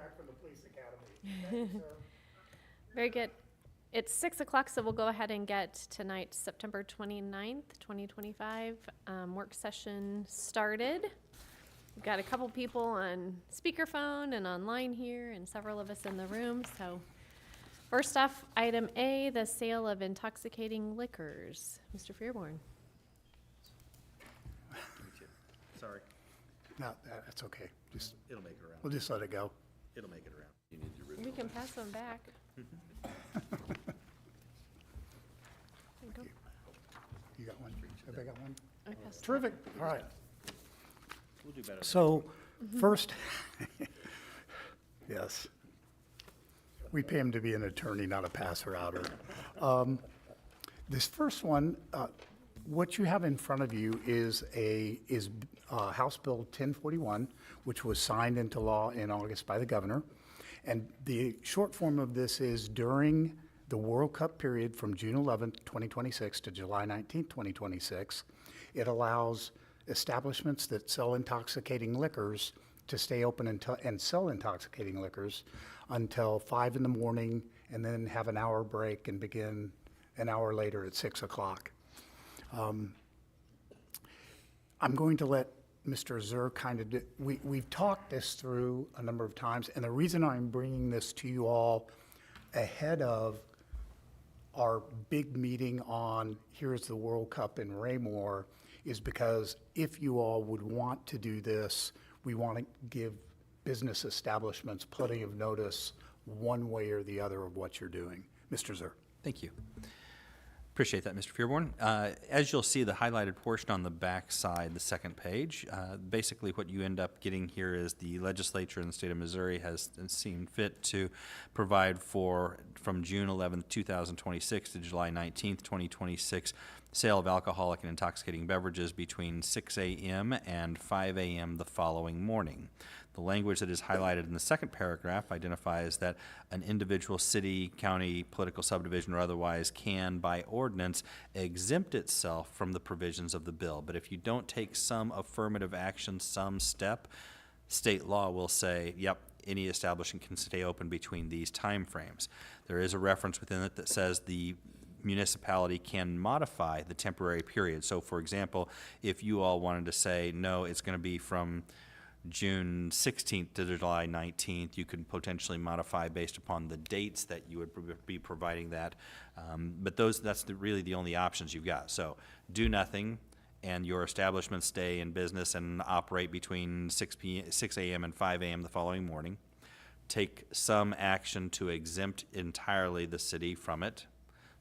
back from the police academy. Thank you, sir. Very good. It's 6 o'clock, so we'll go ahead and get tonight's September 29th, 2025 work session started. We've got a couple people on speakerphone and online here and several of us in the room. So first off, item A, the sale of intoxicating liquors. Mr. Fearborn. Sorry, No, that's okay. Just, it'll make it around. we'll just let it go. It'll make it around. You need the original. We can pass them back. There you go. You got one? Everybody got one? I passed it. Terrific. All right. We'll do better. So first, yes. We pay him to be an attorney, not a passer-outer. This first one, what you have in front of you is House Bill 1041, which was signed into law in August by the governor. And the short form of this is during the World Cup period from June 11th, 2026 to July 19th, 2026, it allows establishments that sell intoxicating liquors to stay open and sell intoxicating liquors until 5 in the morning and then have an hour break and begin an hour later at 6 o'clock. I'm going to let Mr. Zur kind of, we've talked this through a number of times, and the reason I'm bringing this to you all ahead of our big meeting on Here's the World Cup in Raymore is because if you all would want to do this, we want to give business establishments plenty of notice one way or the other of what you're doing. Mr. Zur. Thank you. Appreciate that, Mr. Fearborn. As you'll see, the highlighted portion on the back side, the second page, basically what you end up getting here is the legislature in the state of Missouri has seen fit to provide for, from June 11th, 2026 to July 19th, 2026, sale of alcoholic and intoxicating beverages between 6 a.m. and 5 a.m. the following morning. The language that is highlighted in the second paragraph identifies that an individual city, county, political subdivision, or otherwise can, by ordinance, exempt itself from the provisions of the bill. But if you don't take some affirmative action, some step, state law will say, yep, any establishment can stay open between these time frames. There is a reference within it that says the municipality can modify the temporary period. So, for example, if you all wanted to say, no, it's going to be from June 16th to July 19th, you could potentially modify based upon the dates that you would be providing that. But that's really the only options you've got. So do nothing, and your establishment stay in business and operate between 6 a.m. and 5 a.m. the following morning. Take some action to exempt entirely the city from it.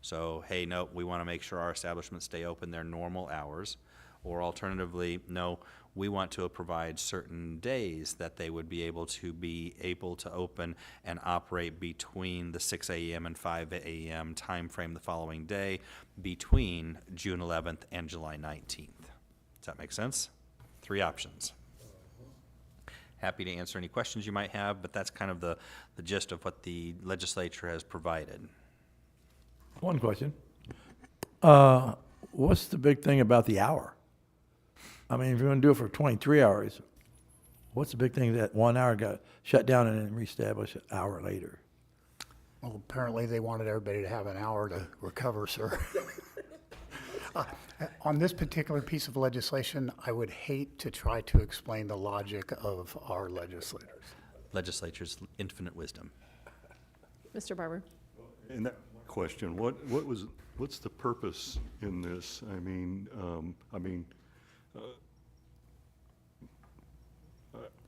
So, hey, no, we want to make sure our establishments stay open their normal hours. Or alternatively, no, we want to provide certain days that they would be able to open and operate between the 6 a.m. and 5 a.m. time frame the following day between June 11th and July 19th. Does that make sense? 3 options. Happy to answer any questions you might have, but that's kind of the gist of what the legislature has provided. One question. What's the big thing about the hour? I mean, if you're going to do it for 23 hours, what's the big thing that 1 hour got shut down and then reestablished an hour later? Well, apparently they wanted everybody to have an hour to recover, sir. On this particular piece of legislation, I would hate to try to explain the logic of our legislators. Legislature's infinite wisdom. Mr. Barber. And that question, what's the purpose in this?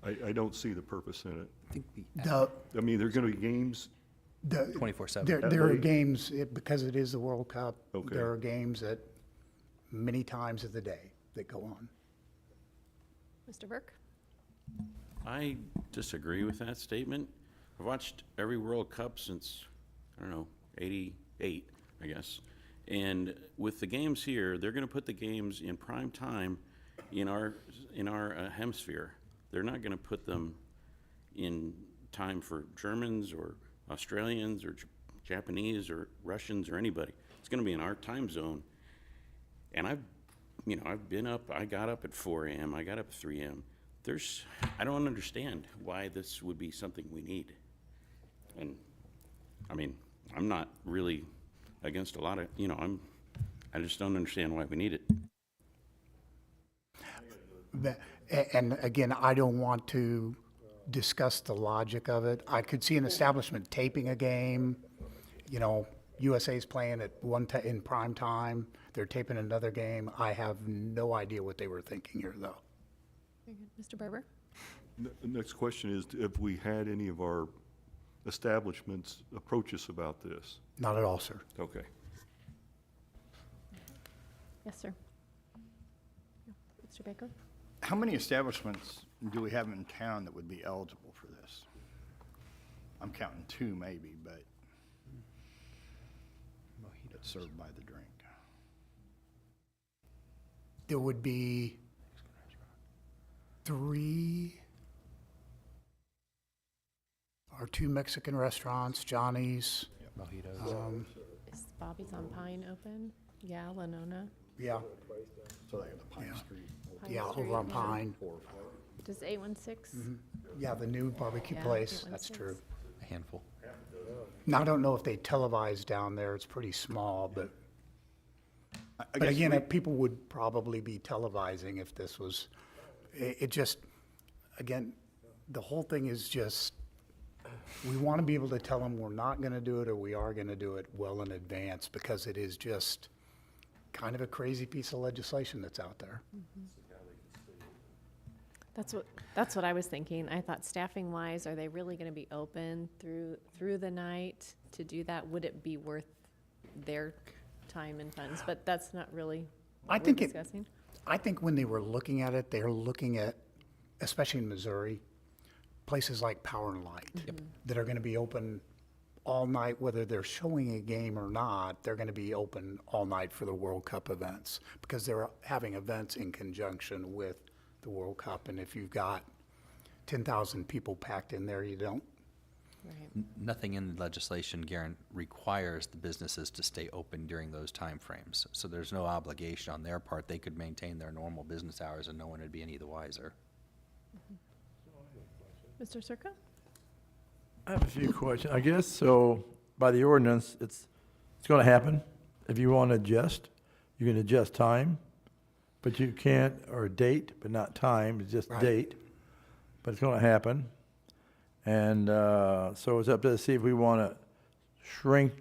I don't see the purpose in it. I think The, I mean, there are going to be games. 24/7. there are games, because it is the World Cup, Okay. there are games at many times of the day that go on. Mr. Burke. I disagree with that statement. I've watched every World Cup since, I don't know, 88, I guess. And with the games here, they're going to put the games in prime time in our hemisphere. They're not going to put them in time for Germans or Australians or Japanese or Russians or anybody. It's going to be in our time zone. And I've been up, I got up at 4 a.m., I got up at 3 a.m. I don't understand why this would be something we need. And, I mean, I'm not really against a lot of, I just don't understand why we need it. And again, I don't want to discuss the logic of it. I could see an establishment taping a game, USA's playing at in prime time, they're taping another game. I have no idea what they were thinking here, though. Very good. Mr. Barber? The next question is, have we had any of our establishments approach us about this? Not at all, sir. Okay. Yes, sir. Mr. Baker? How many establishments do we have in town that would be eligible for this? I'm counting 2 maybe, but that's served by the drink. There would be 3 or 2 Mexican restaurants, Johnny's. Is Bobby's on Pine open? Yeah, Lenona. Yeah, So they have the Pine Yeah. Street. Pine yeah, Street, over on yeah. Pine. Does 816? Yeah, the new barbecue Yeah, place, 816. that's true. A handful. Now, I don't know if they televise down there, it's pretty small, but I But guess again, we- people would probably be televising if this was, it just, again, the whole thing is just, we want to be able to tell them we're not going to do it or we are going to do it well in advance because it is just kind of a crazy piece of legislation that's out there. That's what I was thinking. I thought staffing wise, are they really gonna be open through the night to do that? Would it be worth their time and funds? But that's not really I what we're think it- discussing. I think when they were looking at it, they're looking at, especially in Missouri, places like Power and Light that are going to be open all night, whether they're showing a game or not, they're going to be open all night for the World Cup events because they're having events in conjunction with the World Cup. And if you've got 10,000 people packed in there, you don't. Right. Nothing in the legislation, requires the businesses to stay open during those timeframes. So there's no obligation on their part. They could maintain their normal business hours and no one would be any the wiser. Mr. Circa? I have a few questions. I guess, so by the ordinance, it's going to happen. If you want to adjust, you can adjust time, but you can't, or date, but not time, it's just Right. date. But it's going to happen. And so it's up to us to see if we want to shrink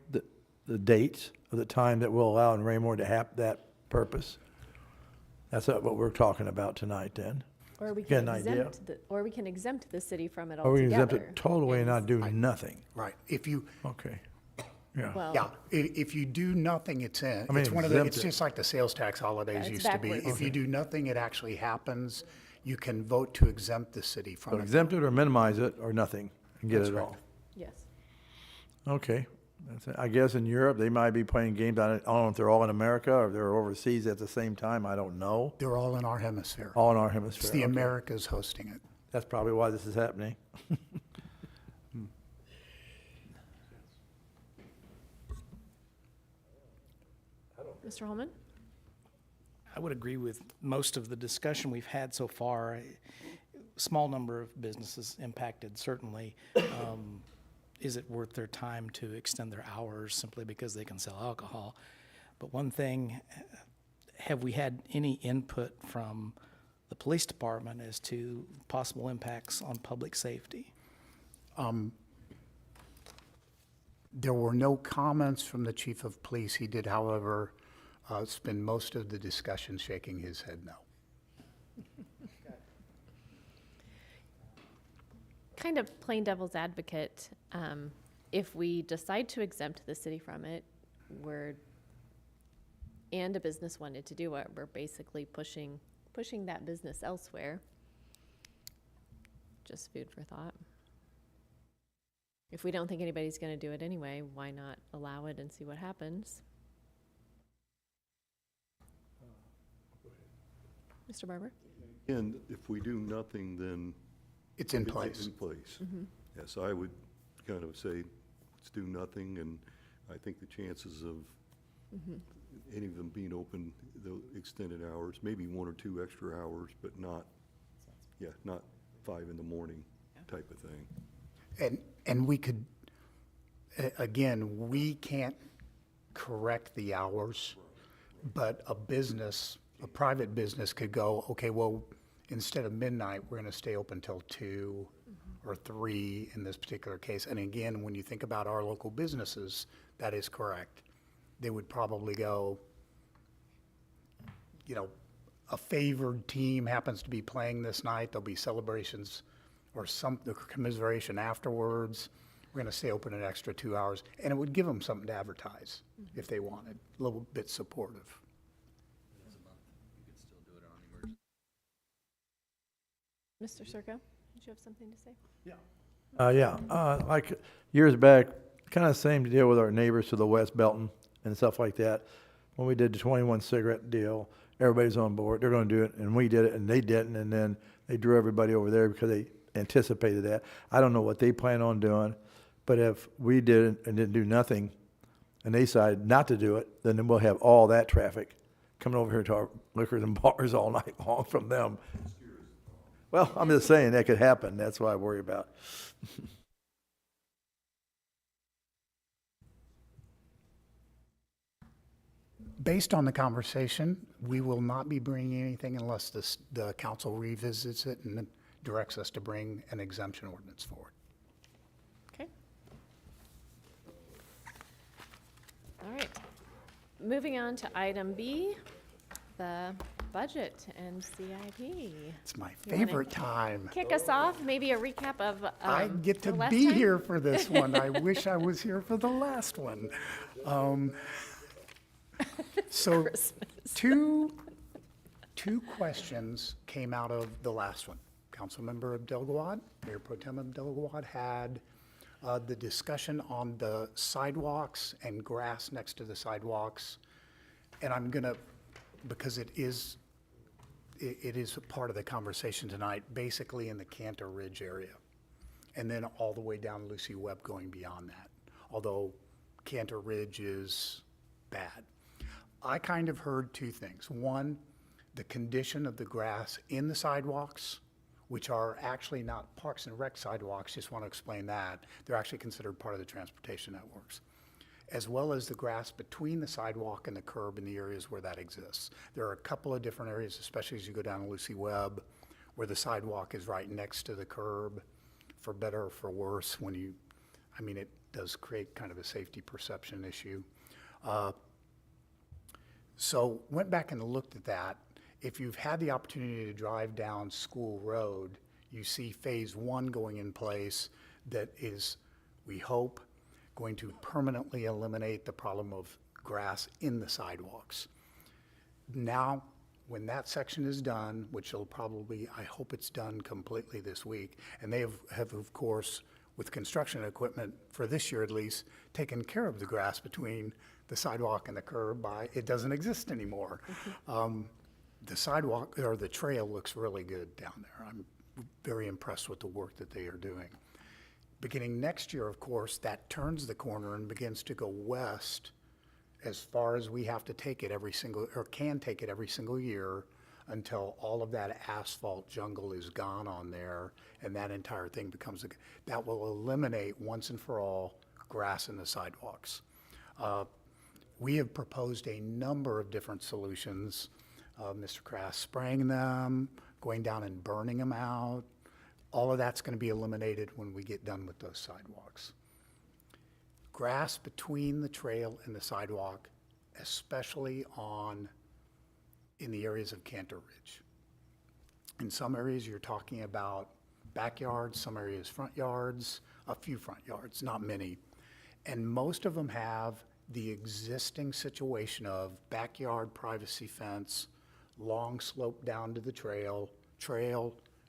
the dates of the time that will allow in Raymore to have that purpose. That's what we're talking about tonight then. Or we Get can an idea? exempt the city from it Or we can altogether. exempt it totally and not do nothing. Right. If you, Okay. Yeah. Well, yeah, if you do nothing, it's in. I mean, It's one of the, exempt it's it. just like the sales tax holidays it's used to be. backwards. If you do nothing, it actually happens. You can vote to exempt the city So from it. exempt it or minimize it or nothing and get That's it right. all. yes. Okay. That's it. I guess in Europe, they might be playing games, I don't know if they're all in America or if they're overseas at the same time, I don't know. They're all in our hemisphere. All in our hemisphere. It's the okay. Americas hosting it. That's probably why this is happening. Mr. Holman? I would agree with most of the discussion we've had so far. Small number of businesses impacted, certainly. Is it worth their time to extend their hours simply because they can sell alcohol? But one thing, have we had any input from the police department as to possible impacts on public safety? There were no comments from the chief of police. He did, however, spend most of the discussion shaking his head no. Kind of plain devil's advocate, if we decide to exempt the city from it, and a business wanted to do it, we're basically pushing that business elsewhere. Just food for thought. If we don't think anybody's gonna do it anyway, why not allow it and see what happens? Mr. Barber? And if we do nothing, then It's in it's place. in place. Yes, I would kind of say, let's do nothing, and I think the chances of any of them being open, the extended hours, maybe 1 or 2 extra hours, but not, Yeah, not 5 in the morning type of thing. And we could, again, we can't correct the hours, but a business, a private business could go, okay, well, instead of midnight, we're gonna stay open till 2 or 3 in this particular case. And again, when you think about our local businesses, that is correct. They would probably go, you know, a favored team happens to be playing this night, there'll be celebrations or some commiseration afterwards. We're gonna stay open an extra 2 hours, and it would give them something to advertise if they wanted, a little bit supportive. Mr. Circo, did you have something to say? Like years back, kind of same deal with our neighbors to the west, Belton and stuff like that. When we did the 21 cigarette deal, everybody's on board. They're going to do it, and we did it, and they didn't, and then they drew everybody over there because they anticipated that. I don't know what they plan on doing, but if we did it and didn't do nothing, and they decide not to do it, then we'll have all that traffic coming over here to our liquors and bars all night long from them. Well, I'm just saying that could happen. That's what I worry about. Based on the conversation, we will not be bringing anything unless the council revisits it and then directs us to bring an exemption ordinance forward. Okay. All right. Moving on to item B, the budget and CIP. It's my You wanna favorite time. Kick us off, maybe a recap of I get the to last be time? here for this one. I wish I was here for the last one. So two questions came out of the last one. Councilmember Abdel-Gawad, Mayor Pro Tem Abdel-Gawad had the discussion on the sidewalks and grass next to the sidewalks. And I'm gonna, because it is a part of the conversation tonight, basically in the Cantor Ridge area. And then all the way down Lucy Webb going beyond that, although Cantor Ridge is bad. I kind of heard two things. One, the condition of the grass in the sidewalks, which are actually not Parks and Rec sidewalks, just want to explain that. They're actually considered part of the transportation networks, as well as the grass between the sidewalk and the curb in the areas where that exists. There are a couple of different areas, especially as you go down Lucy Webb, where the sidewalk is right next to the curb, for better or for worse, it does create kind of a safety perception issue. So went back and looked at that. If you've had the opportunity to drive down School Road, you see phase one going in place that is, we hope, going to permanently eliminate the problem of grass in the sidewalks. Now, when that section is done, which will probably, I hope it's done completely this week, and they have of course, with construction equipment for this year at least, taken care of the grass between the sidewalk and the curb it doesn't exist anymore. The sidewalk, or the trail looks really good down there. I'm very impressed with the work that they are doing. Beginning next year, of course, that turns the corner and begins to go west as far as we have to take it can take it every single year until all of that asphalt jungle is gone on there and that entire thing becomes, that will eliminate once and for all grass in the sidewalks. We have proposed a number of different solutions. Mr. Krass spraying them, going down and burning them out. All of that's going to be eliminated when we get done with those sidewalks. Grass between the trail and the sidewalk, especially in the areas of Cantor Ridge. In some areas, you're talking about backyards, some areas front yards, a few front yards, not many. And most of them have the existing situation of backyard privacy fence, long slope down to the trail,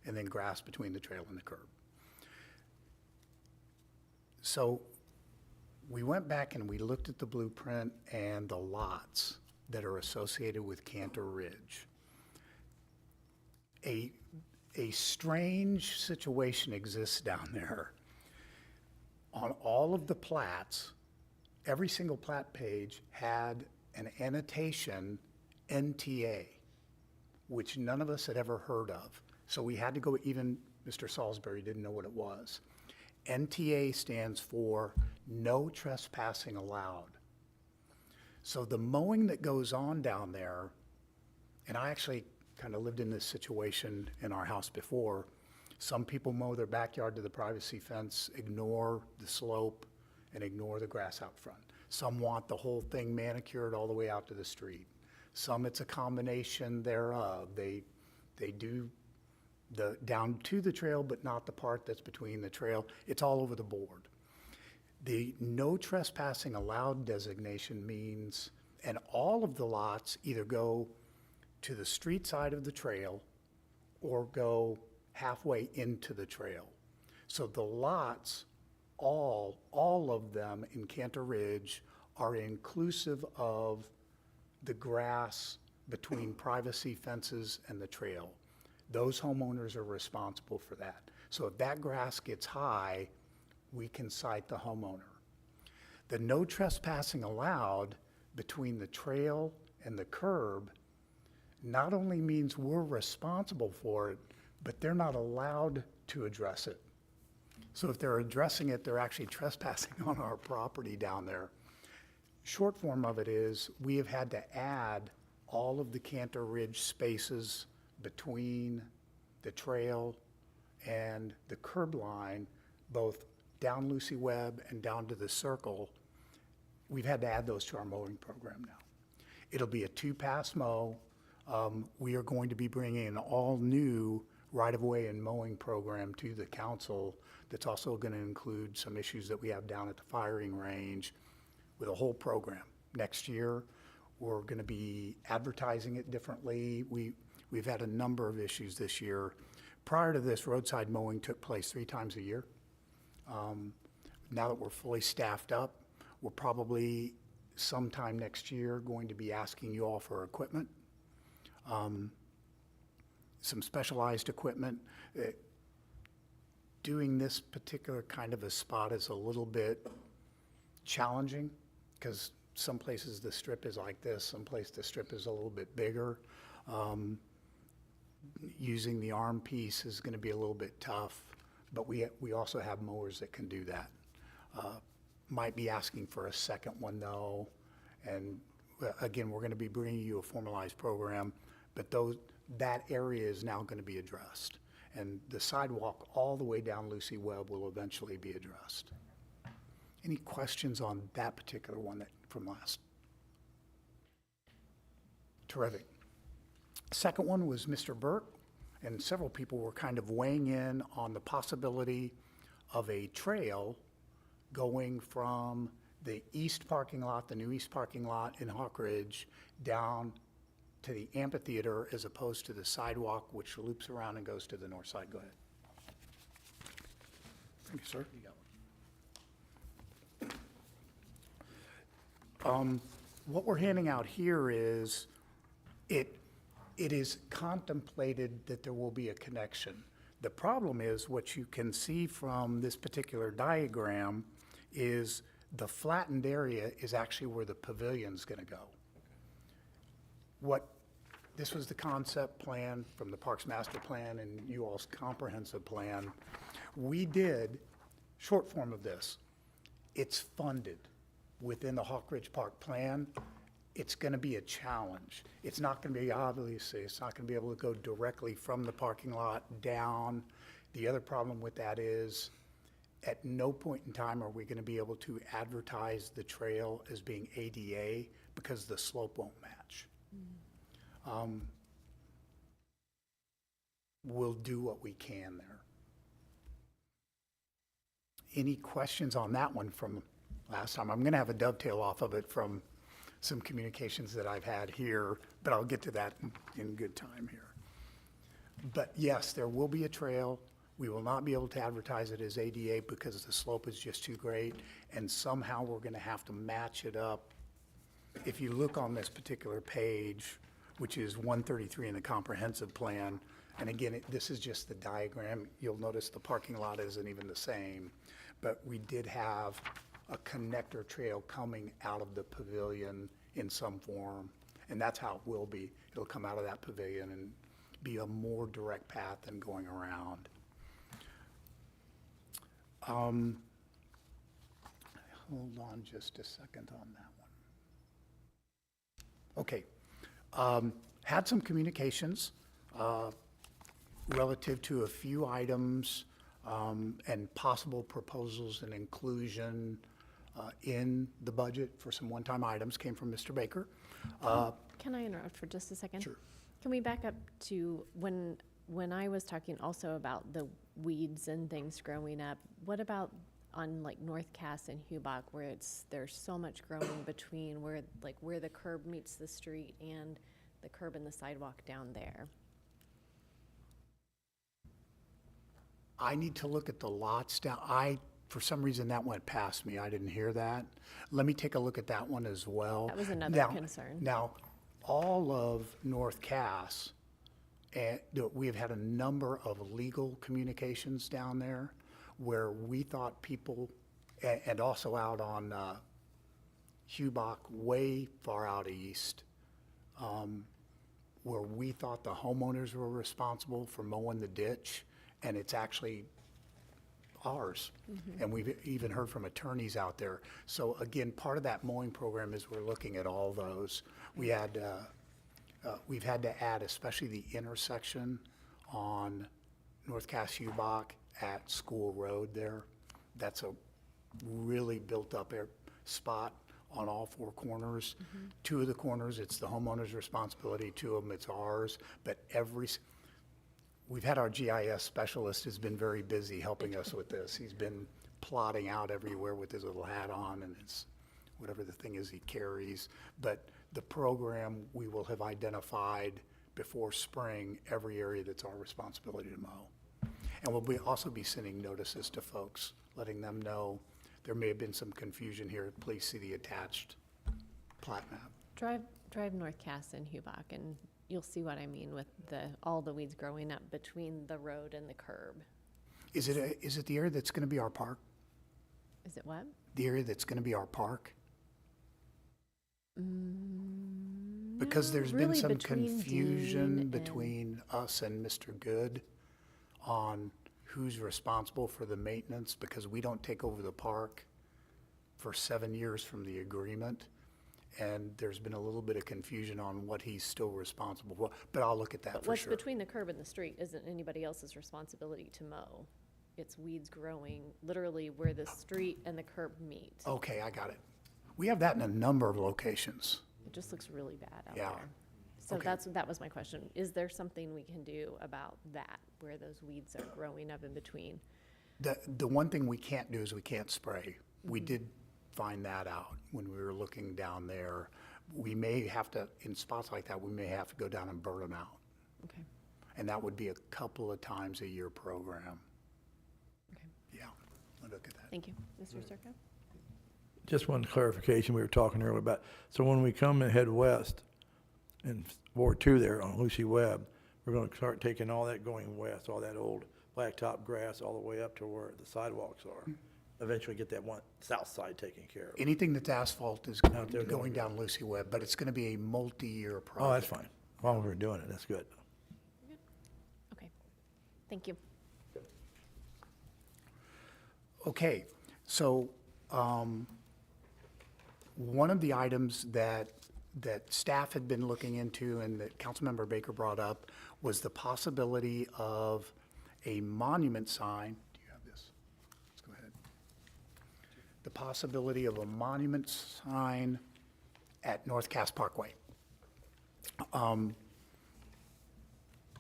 and then grass between the trail and the curb. So we went back and we looked at the blueprint and the lots that are associated with Cantor Ridge. A strange situation exists down there. On all of the plats, every single plat page had an annotation NTA, which none of us had ever heard of. So we had to go, even Mr. Salisbury didn't know what it was. NTA stands for No Trespassing Allowed. So the mowing that goes on down there, and I actually kind of lived in this situation in our house before. Some people mow their backyard to the privacy fence, ignore the slope, and ignore the grass out front. Some want the whole thing manicured all the way out to the street. Some, it's a combination thereof. They do the down to the trail, but not the part that's between the trail. It's all over the board. The no trespassing allowed designation means, and all of the lots either go to the street side of the trail or go halfway into the trail. So the lots, all of them in Cantor Ridge are inclusive of the grass between privacy fences and the trail. Those homeowners are responsible for that. So if that grass gets high, we can cite the homeowner. The no trespassing allowed between the trail and the curb not only means we're responsible for it, but they're not allowed to address it. So if they're addressing it, they're actually trespassing on our property down there. Short form of it is we have had to add all of the Cantor Ridge spaces between the trail and the curb line, both down Lucy Webb and down to the circle. We've had to add those to our mowing program now. It'll be a 2-pass mow. We are going to be bringing an all-new right-of-way and mowing program to the council that's also going to include some issues that we have down at the firing range with a whole program. Next year, we're going to be advertising it differently. We've had a number of issues this year. Prior to this, roadside mowing took place 3 times a year. Now that we're fully staffed up, we're probably sometime next year going to be asking you all for equipment, some specialized equipment. Doing this particular kind of a spot is a little bit challenging because some places the strip is like this, some places the strip is a little bit bigger. Using the arm piece is going to be a little bit tough, but we also have mowers that can do that. Might be asking for a second one though, and again, we're going to be bringing you a formalized program, but that area is now going to be addressed, and the sidewalk all the way down Lucy Webb will eventually be addressed. Any questions on that particular one from last? Terrific. Second one was Mr. Burke, and several people were kind of weighing in on the possibility of a trail going from the east parking lot, the new east parking lot in Hawk Ridge, down to the amphitheater as opposed to the sidewalk, which loops around and goes to the north side. Go ahead. Thank you, sir. What we're handing out here is it is contemplated that there will be a connection. The problem is what you can see from this particular diagram is the flattened area is actually where the pavilion's going to go. This was the concept plan from the Parks Master Plan and you all's comprehensive plan. We did, short form of this, it's funded within the Hawk Ridge Park plan. It's going to be a challenge. It's not going to be, obviously, it's not going to be able to go directly from the parking lot down. The other problem with that is at no point in time are we going to be able to advertise the trail as being ADA because the slope won't match. We'll do what we can there. Any questions on that one from last time? I'm going to have a dovetail off of it from some communications that I've had here, but I'll get to that in good time here. But yes, there will be a trail. We will not be able to advertise it as ADA because the slope is just too great, and somehow we're going to have to match it up. If you look on this particular page, which is 133 in the comprehensive plan, and again, this is just the diagram. You'll notice the parking lot isn't even the same, but we did have a connector trail coming out of the pavilion in some form, and that's how it will be. It'll come out of that pavilion and be a more direct path than going around. Hold on just a second on that one. Okay. Had some communications relative to a few items and possible proposals and inclusion in the budget for some one-time items came from Mr. Baker. Can I interrupt for just a second? Sure. Can we back up to when I was talking also about the weeds and things growing up? What about on like North Cass and Hubach, where there's so much growing between where the curb meets the street and the curb and the sidewalk down there? I need to look at the lots down. For some reason, that went past me. I didn't hear that. Let me take a look at that one as well. That was another Now- concern. Now, all of North Cass, and we have had a number of legal communications down there where we thought people, and also out on Hubach, way far out east, where we thought the homeowners were responsible for mowing the ditch, and it's actually ours. And we've even heard from attorneys out there. So again, part of that mowing program is we're looking at all those. We've had to add, especially the intersection on North Cass Hubach at School Road there. That's a really built-up spot on all four corners. Two of the corners, it's the homeowner's responsibility. Two of them, it's ours. But we've had our GIS specialist has been very busy helping us with this. He's been plotting out everywhere with his little hat on and his, whatever the thing is he carries. But the program, we will have identified before spring every area that's our responsibility to mow. And we'll also be sending notices to folks, letting them know there may have been some confusion here. Please see the attached plat map. Drive North Cass and Hubach, and you'll see what I mean with all the weeds growing up between the road and the curb. Is it the area that's going to be our park? Is it what? The area that's going to be our park? Because there's been really some between Dean confusion and- between us and Mr. Good on who's responsible for the maintenance, because we don't take over the park for 7 years from the agreement. And there's been a little bit of confusion on what he's still responsible for, but I'll look at that But for what's sure. between the curb and the street isn't anybody else's responsibility to mow. It's weeds growing literally where the street and the curb meet. Okay, I got it. We have that in a number of locations. It just looks really bad out Yeah. there. So Okay. that was my question. Is there something we can do about that, where those weeds are growing up in between? The one thing we can't do is we can't spray. We did find that out when we were looking down there. We may have to, in spots like that, we may have to go down and burn them out. Okay, And that would be a couple of times a year program. okay. Yeah, I'll look at that. Thank you. Mr. Circa? Just one clarification, we were talking earlier about, so when we come and head west in Ward 2 there on Lucy Webb, we're going to start taking all that going west, all that old blacktop grass all the way up to where the sidewalks are. Eventually get that one south side taken care of. Anything that's asphalt is Out there going going down Lucy Webb, but it's going to be a multi-year project. Oh, that's fine. As long as we're doing it, that's good. Okay. Thank you. Okay, so one of the items that staff had been looking into and that Councilmember Baker brought up was the possibility of a monument sign. Do you have this? Let's go ahead. The possibility of a monument sign at North Cass Parkway.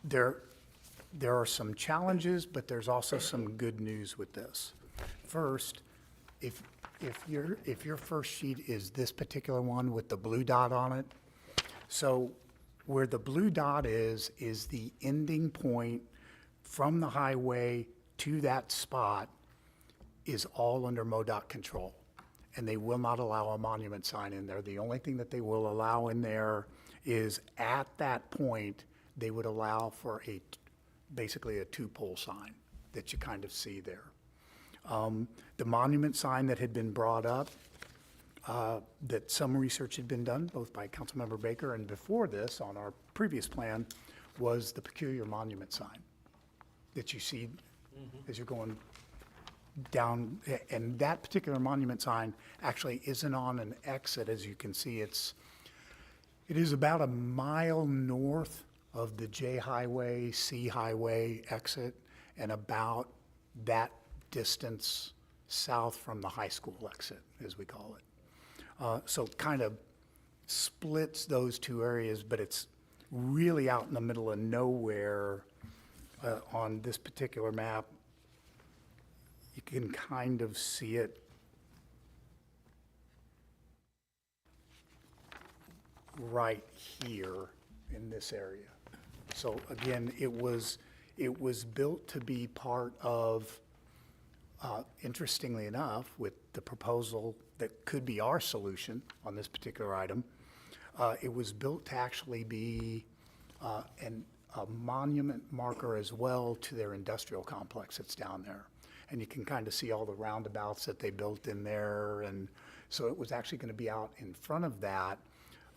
There are some challenges, but there's also some good news with this. First, if your first sheet is this particular one with the blue dot on it, so where the blue dot is the ending point from the highway to that spot is all under MoDOT control. And they will not allow a monument sign in there. The only thing that they will allow in there is at that point, they would allow for basically a two-pole sign that you kind of see there. The monument sign that had been brought up that some research had been done, both by Councilmember Baker and before this, on our previous plan, was the peculiar monument sign that you see as you're going down. And that particular monument sign actually isn't on an exit. As you can see, it is about a mile north of the J Highway, C Highway exit, and about that distance south from the high school exit, as we call it. So kind of splits those two areas, but it's really out in the middle of nowhere on this particular map. You can kind of see it right here in this area. So again, it was built to be part of, interestingly enough, with the proposal that could be our solution on this particular item, it was built to actually be a monument marker as well to their industrial complex that's down there. And you can kind of see all the roundabouts that they built in there. And so it was actually going to be out in front of that.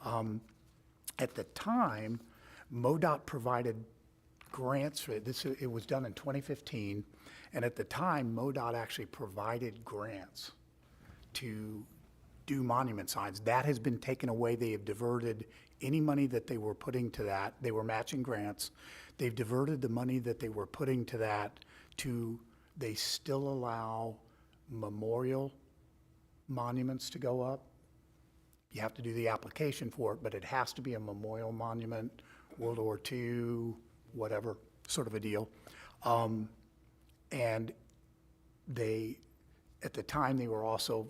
At the time, MoDOT provided grants for this. It was done in 2015. And at the time, MoDOT actually provided grants to do monument signs. That has been taken away. They have diverted any money that they were putting to that. They were matching grants. They've diverted the money that they were putting to that to, they still allow memorial monuments to go up. You have to do the application for it, but it has to be a memorial monument, World War II, whatever sort of a deal. And they, at the time, they were also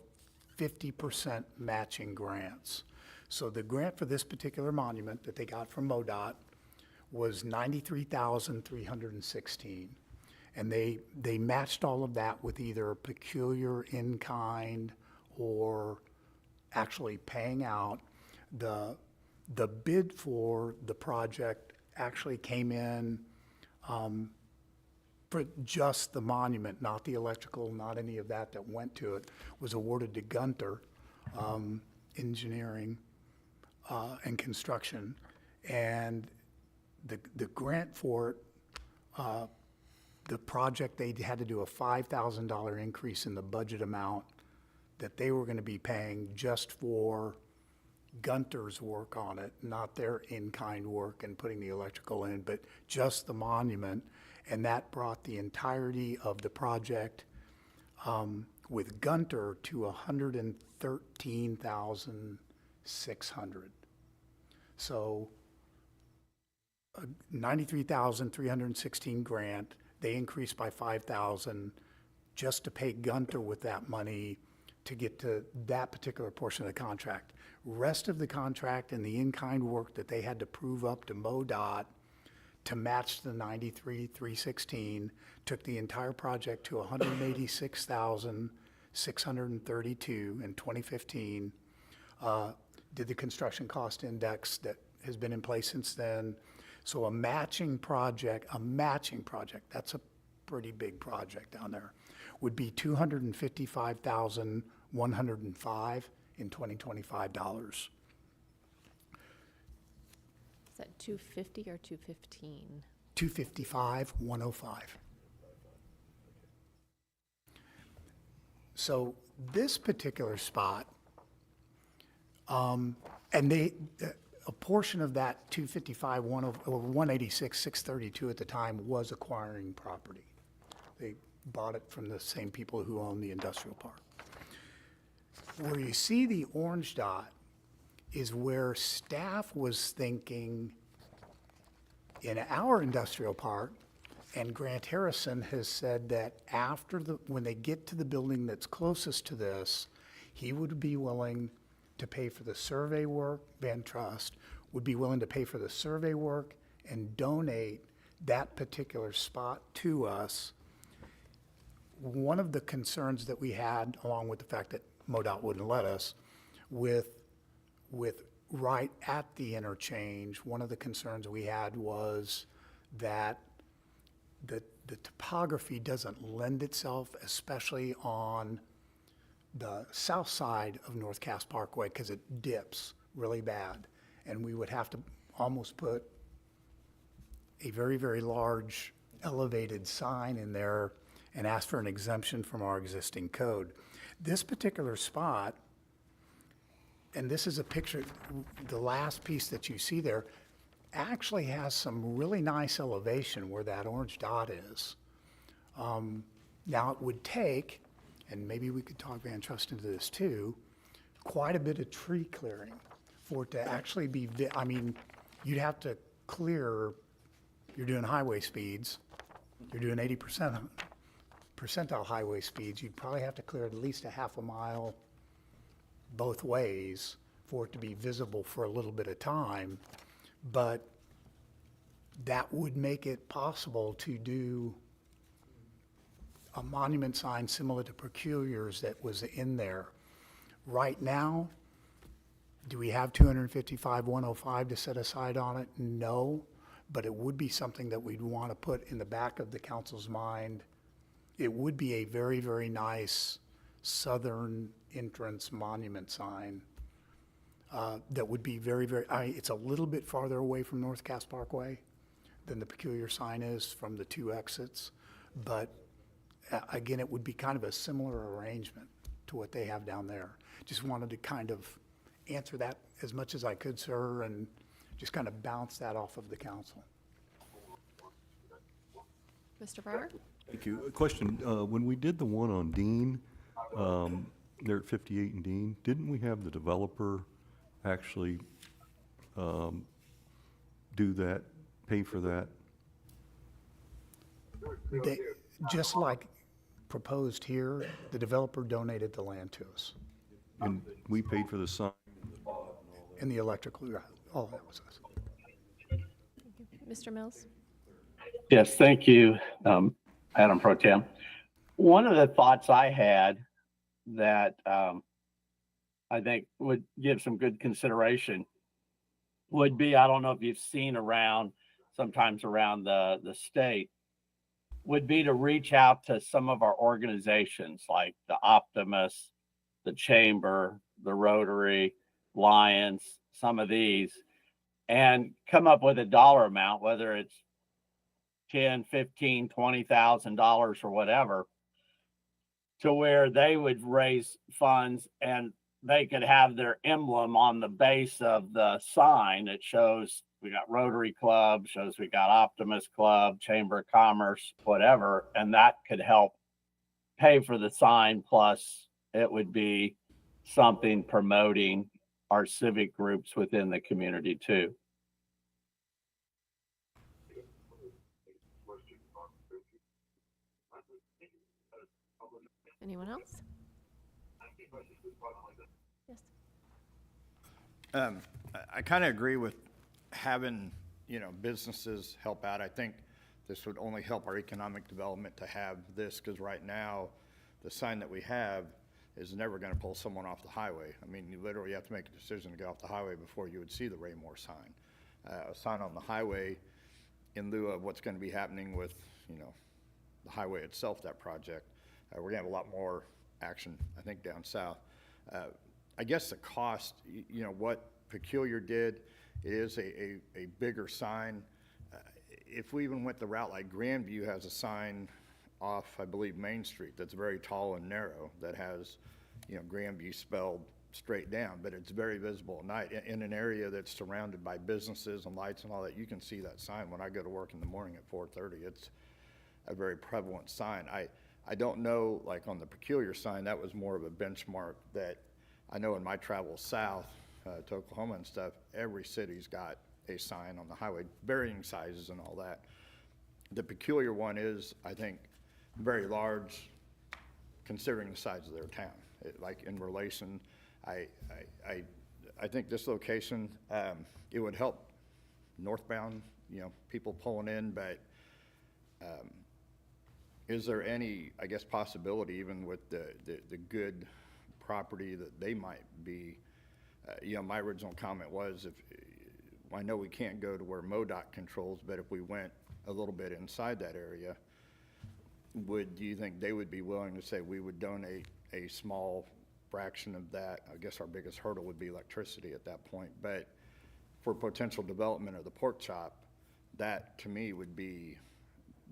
50% matching grants. So the grant for this particular monument that they got from MoDOT was $93,316. And they matched all of that with either peculiar in-kind or actually paying out. The bid for the project actually came in for just the monument, not the electrical, not any of that went to it, was awarded to Gunter Engineering and Construction. And the grant for it, the project, they had to do a $5,000 increase in the budget amount that they were going to be paying just for Gunter's work on it, not their in-kind work and putting the electrical in, but just the monument. And that brought the entirety of the project with Gunter to $113,600. So $93,316 grant. They increased by $5,000 just to pay Gunter with that money to get to that particular portion of the contract. Rest of the contract and the in-kind work that they had to prove up to MoDOT to match the $93,316 took the entire project to $186,632 in 2015. Did the construction cost index that has been in place since then. So a matching project, that's a pretty big project down there, would be $255,105 in 2025 dollars. Is that 250 or 215? 255,105. So this particular spot, and they, a portion of that 255, or 186, 632 at the time was acquiring property. They bought it from the same people who own the industrial park. Where you see the orange dot is where staff was thinking in our industrial park, and Grant Harrison has said that after when they get to the building that's closest to this, he would be willing to pay for the survey work, Van Trust would be willing to pay for the survey work and donate that particular spot to us. One of the concerns that we had, along with the fact that MoDOT wouldn't let us, with right at the interchange, one of the concerns we had was that the topography doesn't lend itself, especially on the south side of North Cass Parkway because it dips really bad. And we would have to almost put a very, very large elevated sign in there and ask for an exemption from our existing code. This particular spot, and this is a picture, the last piece that you see there, actually has some really nice elevation where that orange dot is. Now, it would take, and maybe we could talk Van Trust into this too, quite a bit of tree clearing for it to actually be, I mean, you'd have to clear, you're doing highway speeds, you're doing 80% percentile highway speeds, you'd probably have to clear at least a half a mile both ways for it to be visible for a little bit of time. But that would make it possible to do a monument sign similar to Peculiar's that was in there. Right now, do we have 255-105 to set aside on it? No, but it would be something that we'd want to put in the back of the council's mind. It would be a very, very nice southern entrance monument sign that would be very, very, it's a little bit farther away from North Cass Parkway than the Peculiar sign is from the two exits. But again, it would be kind of a similar arrangement to what they have down there. Just wanted to kind of answer that as much as I could, sir, and just kind of bounce that off of the council. Mr. Farmer? Thank you. A question, when we did the one on Dean, there at 58 and Dean, didn't we have the developer actually do that, pay for that? They, just like proposed here, the developer donated the land to us And we paid for the sign? and the electrical, all that was us. Mr. Mills? Yes, thank you, Madam Pro Tem. One of the thoughts I had that I think would give some good consideration would be, I don't know if you've seen around, sometimes around the state, would be to reach out to some of our organizations like the Optimist, the Chamber, the Rotary, Lions, some of these, and come up with a dollar amount, whether it's $10, $15, $20,000 or whatever, to where they would raise funds and they could have their emblem on the base of the sign that shows we got Rotary Club, shows we got Optimist Club, Chamber of Commerce, whatever, and that could help pay for the sign. Plus, it would be something promoting our civic groups within the community too. Anyone else? Yes. I kind of agree with having, businesses help out. I think this would only help our economic development to have this, because right now, the sign that we have is never going to pull someone off the highway. I mean, you literally have to make a decision to get off the highway before you would see the Raymore sign. A sign on the highway, in lieu of what's going to be happening with, the highway itself, that project, we're going to have a lot more action, I think, down south. I guess the cost, what Peculiar did, it is a bigger sign. If we even went the route like Grandview has a sign off, I believe, Main Street that's very tall and narrow that has, Grandview spelled straight down, but it's very visible at night. In an area that's surrounded by businesses and lights and all that, you can see that sign when I go to work in the morning at 4:30. It's a very prevalent sign. I don't know, like on the Peculiar sign, that was more of a benchmark that I know in my travels south to Oklahoma and stuff, every city's got a sign on the highway, varying sizes and all that. The Peculiar one is, I think, very large considering the size of their town. Like in relation, I think this location, it would help northbound, people pulling in, but is there any, I guess, possibility, even with the good property that they might be, my original comment was, I know we can't go to where MoDOT controls, but if we went a little bit inside that area, do you think they would be willing to say we would donate a small fraction of that. I guess our biggest hurdle would be electricity at that point. But for potential development of the pork chop, that to me would be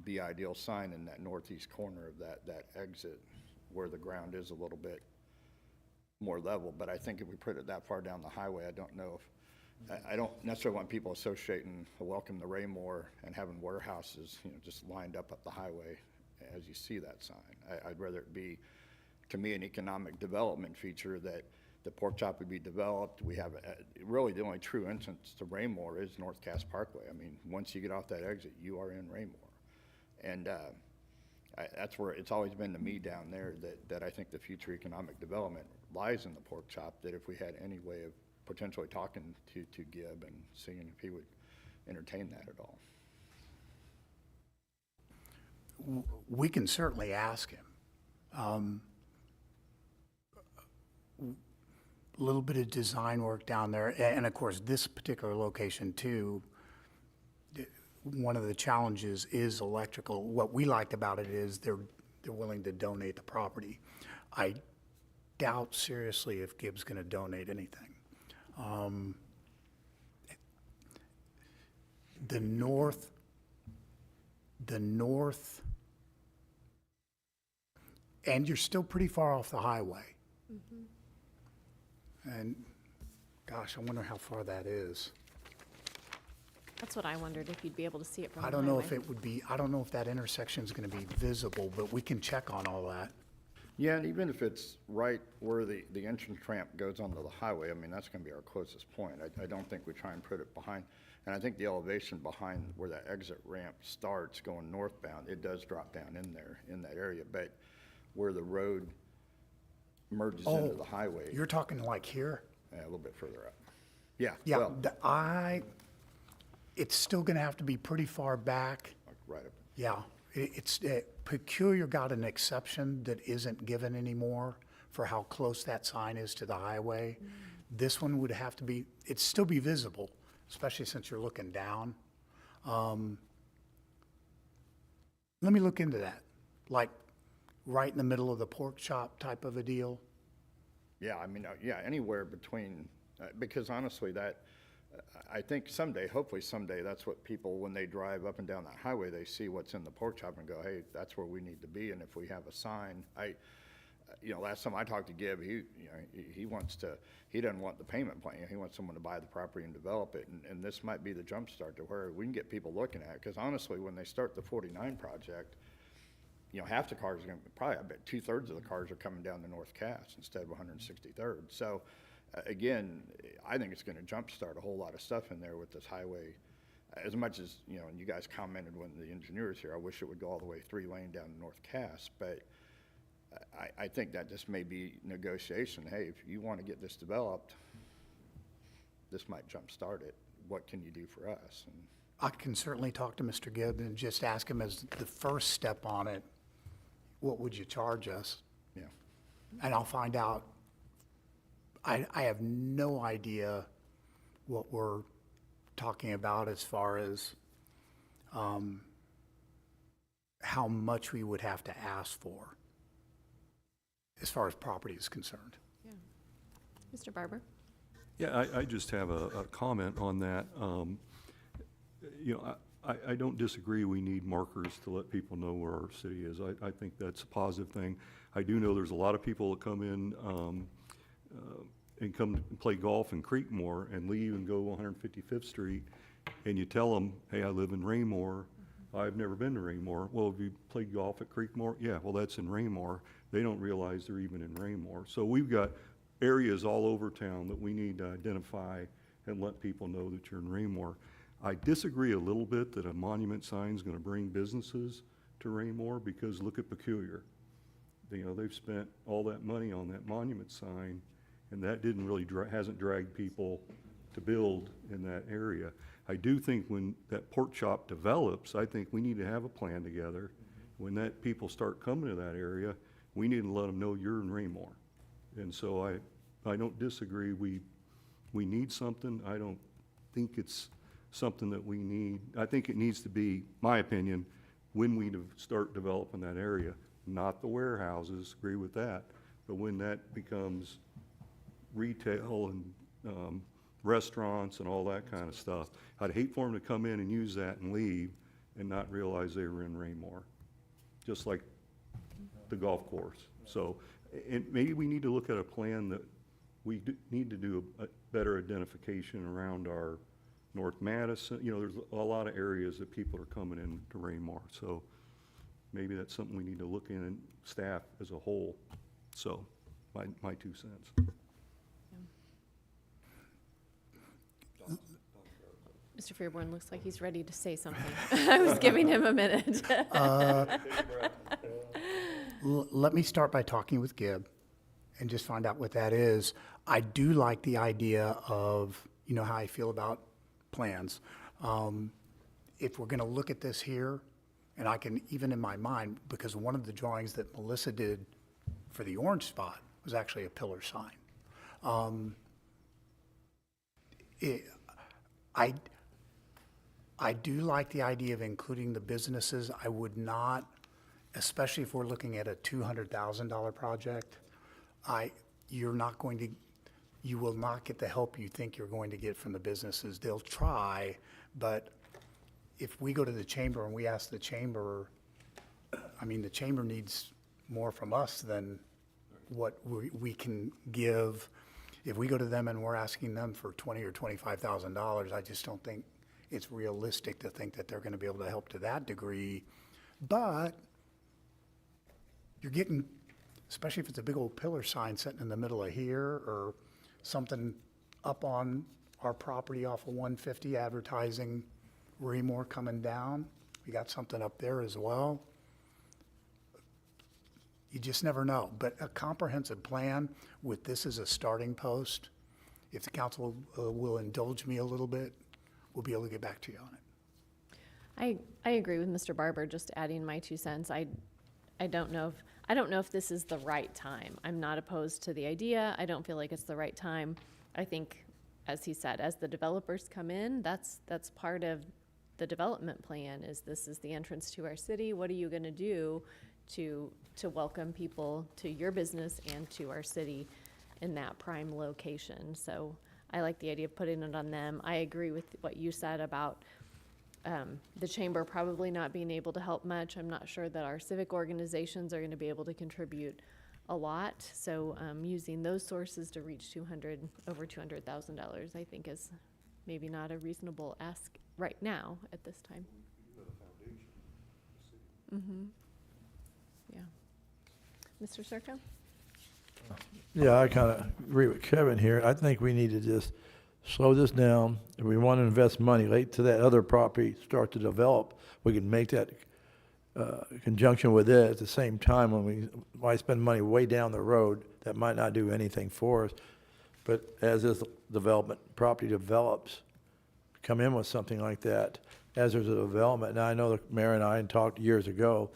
the ideal sign in that northeast corner of that exit where the ground is a little bit more level. But I think if we put it that far down the highway, I don't know if, I don't necessarily want people associating a welcome to Raymore and having warehouses, just lined up the highway as you see that sign. I'd rather it be, to me, an economic development feature that the pork chop would be developed. We have, really the only true entrance to Raymore is North Cass Parkway. I mean, once you get off that exit, you are in Raymore. And that's where it's always been to me down there that I think the future economic development lies in the pork chop, that if we had any way of potentially talking to Gibb and seeing if he would entertain that at all. We can certainly ask him. A little bit of design work down there, and of course, this particular location too, one of the challenges is electrical. What we liked about it is they're willing to donate the property. I doubt seriously if Gibb's going to donate anything. The north, and you're still pretty far off the highway. And gosh, I wonder how far that is. That's what I wondered, if you'd be able to see it from the I don't know if highway. it would be, I don't know if that intersection's gonna be visible, but we can check on all that. Yeah, and even if it's right where the entrance ramp goes onto the highway, I mean, that's gonna be our closest point. I don't think we try and put it behind, and I think the elevation behind where that exit ramp starts going northbound, it does drop down in there, in that area, but where the road merges into the highway, You're talking like here? a little bit further up. Yeah, Yeah, well, it's still gonna have to be pretty far back. like right up. Yeah, it's, Peculiar got an exception that isn't given anymore for how close that sign is to the highway. This one would have to be, it'd still be visible, especially since you're looking down. Let me look into that, like right in the middle of the pork chop type of a deal. Yeah, I mean, yeah, anywhere between, because honestly, that, I think someday, hopefully someday, that's what people, when they drive up and down that highway, they see what's in the pork chop and go, hey, that's where we need to be. And if we have a sign, last time I talked to Gibb, he wants to, he doesn't want the payment plan. He wants someone to buy the property and develop it. And this might be the jump start to where we can get people looking at it. Because honestly, when they start the 49 project, half the cars are going to, probably, I bet 2/3 of the cars are coming down to North Cass instead of 163rd. So, again, I think it's going to jumpstart a whole lot of stuff in there with this highway. As much as, and you guys commented when the engineers here, I wish it would go all the way 3-lane down to North Cass, but I think that just may be negotiation. Hey, if you want to get this developed, this might jumpstart it. What can you do for us? And I can certainly talk to Mr. Gibb and just ask him as the first step on it, what would you charge us? yeah. And I'll find out. I have no idea what we're talking about as far as how much we would have to ask for as far as property is concerned. Mr. Barber? Yeah, I just have a comment on that. I don't disagree we need markers to let people know where our city is. I think that's a positive thing. I do know there's a lot of people that come in and come and play golf in Creekmore and leave and go 155th Street, and you tell them, hey, I live in Raymore. I've never been to Raymore. Well, have you played golf at Creekmore? Yeah, well, that's in Raymore. They don't realize they're even in Raymore. So we've got areas all over town that we need to identify and let people know that you're in Raymore. I disagree a little bit that a monument sign is going to bring businesses to Raymore, because look at Peculiar. They've spent all that money on that monument sign, and that didn't really hasn't dragged people to build in that area. I do think when that pork chop develops, I think we need to have a plan together. When that people start coming to that area, we need to let them know you're in Raymore. And so I don't disagree. We need something. I don't think it's something that we need. I think it needs to be, my opinion, when we start developing that area, not the warehouses, agree with that, But when that becomes retail and restaurants and all that kind of stuff, I'd hate for them to come in and use that and leave and not realize they were in Raymore, just like the golf course. So, and maybe we need to look at a plan that we need to do a better identification around our North Madison. You know, there's a lot of areas that people are coming into Raymore. So maybe that's something we need to look in, and staff as a whole. So my 2 cents. Mr. Fairborn looks like he's ready to say something. I was giving him a minute. Let me start by talking with Gib and just find out what that is. I do like the idea of, you know, how I feel about plans. If we're going to look at this here, and I can, even in my mind, because one of the drawings that Melissa did for the orange spot was actually a pillar sign. I do like the idea of including the businesses. I would not, especially if we're looking at a $200,000 project, you will not get the help you think you're going to get from the businesses. They'll try, but if we go to the chamber and we ask the chamber, I mean, the chamber needs more from us than what we can give. If we go to them and we're asking them for $20,000 or $25,000, I just don't think it's realistic to think that they're going to be able to help to that degree. But you're getting, especially if it's a big old pillar sign sitting in the middle of here, or something up on our property off of 150 advertising Raymore coming down. We got something up there as well. You just never know. But a comprehensive plan with this as a starting post, if the council will indulge me a little bit, we'll be able to get back to you on it. I agree with Mr. Barber, just adding my 2 cents. I don't know if this is the right time. I'm not opposed to the idea. I don't feel like it's the right time. I think, as he said, as the developers come in, that's part of the development plan. This is the entrance to our city. What are you going to do to welcome people to your business and to our city in that prime location? So I like the idea of putting it on them. I agree with what you said about the chamber probably not being able to help much. I'm not sure that our civic organizations are going to be able to contribute a lot. So using those sources to reach over $200,000, I think is maybe not a reasonable ask right now at this time. Mm-hmm. Yeah. Mr. Circo? Yeah, I kind of agree with Kevin here. I think we need to just slow this down. If we want to invest money late to that other property, start to develop, we can make that conjunction with it at the same time. Why spend money way down the road that might not do anything for us? But as this property develops, come in with something like that as there's a development. Now, I know the mayor and I had talked years ago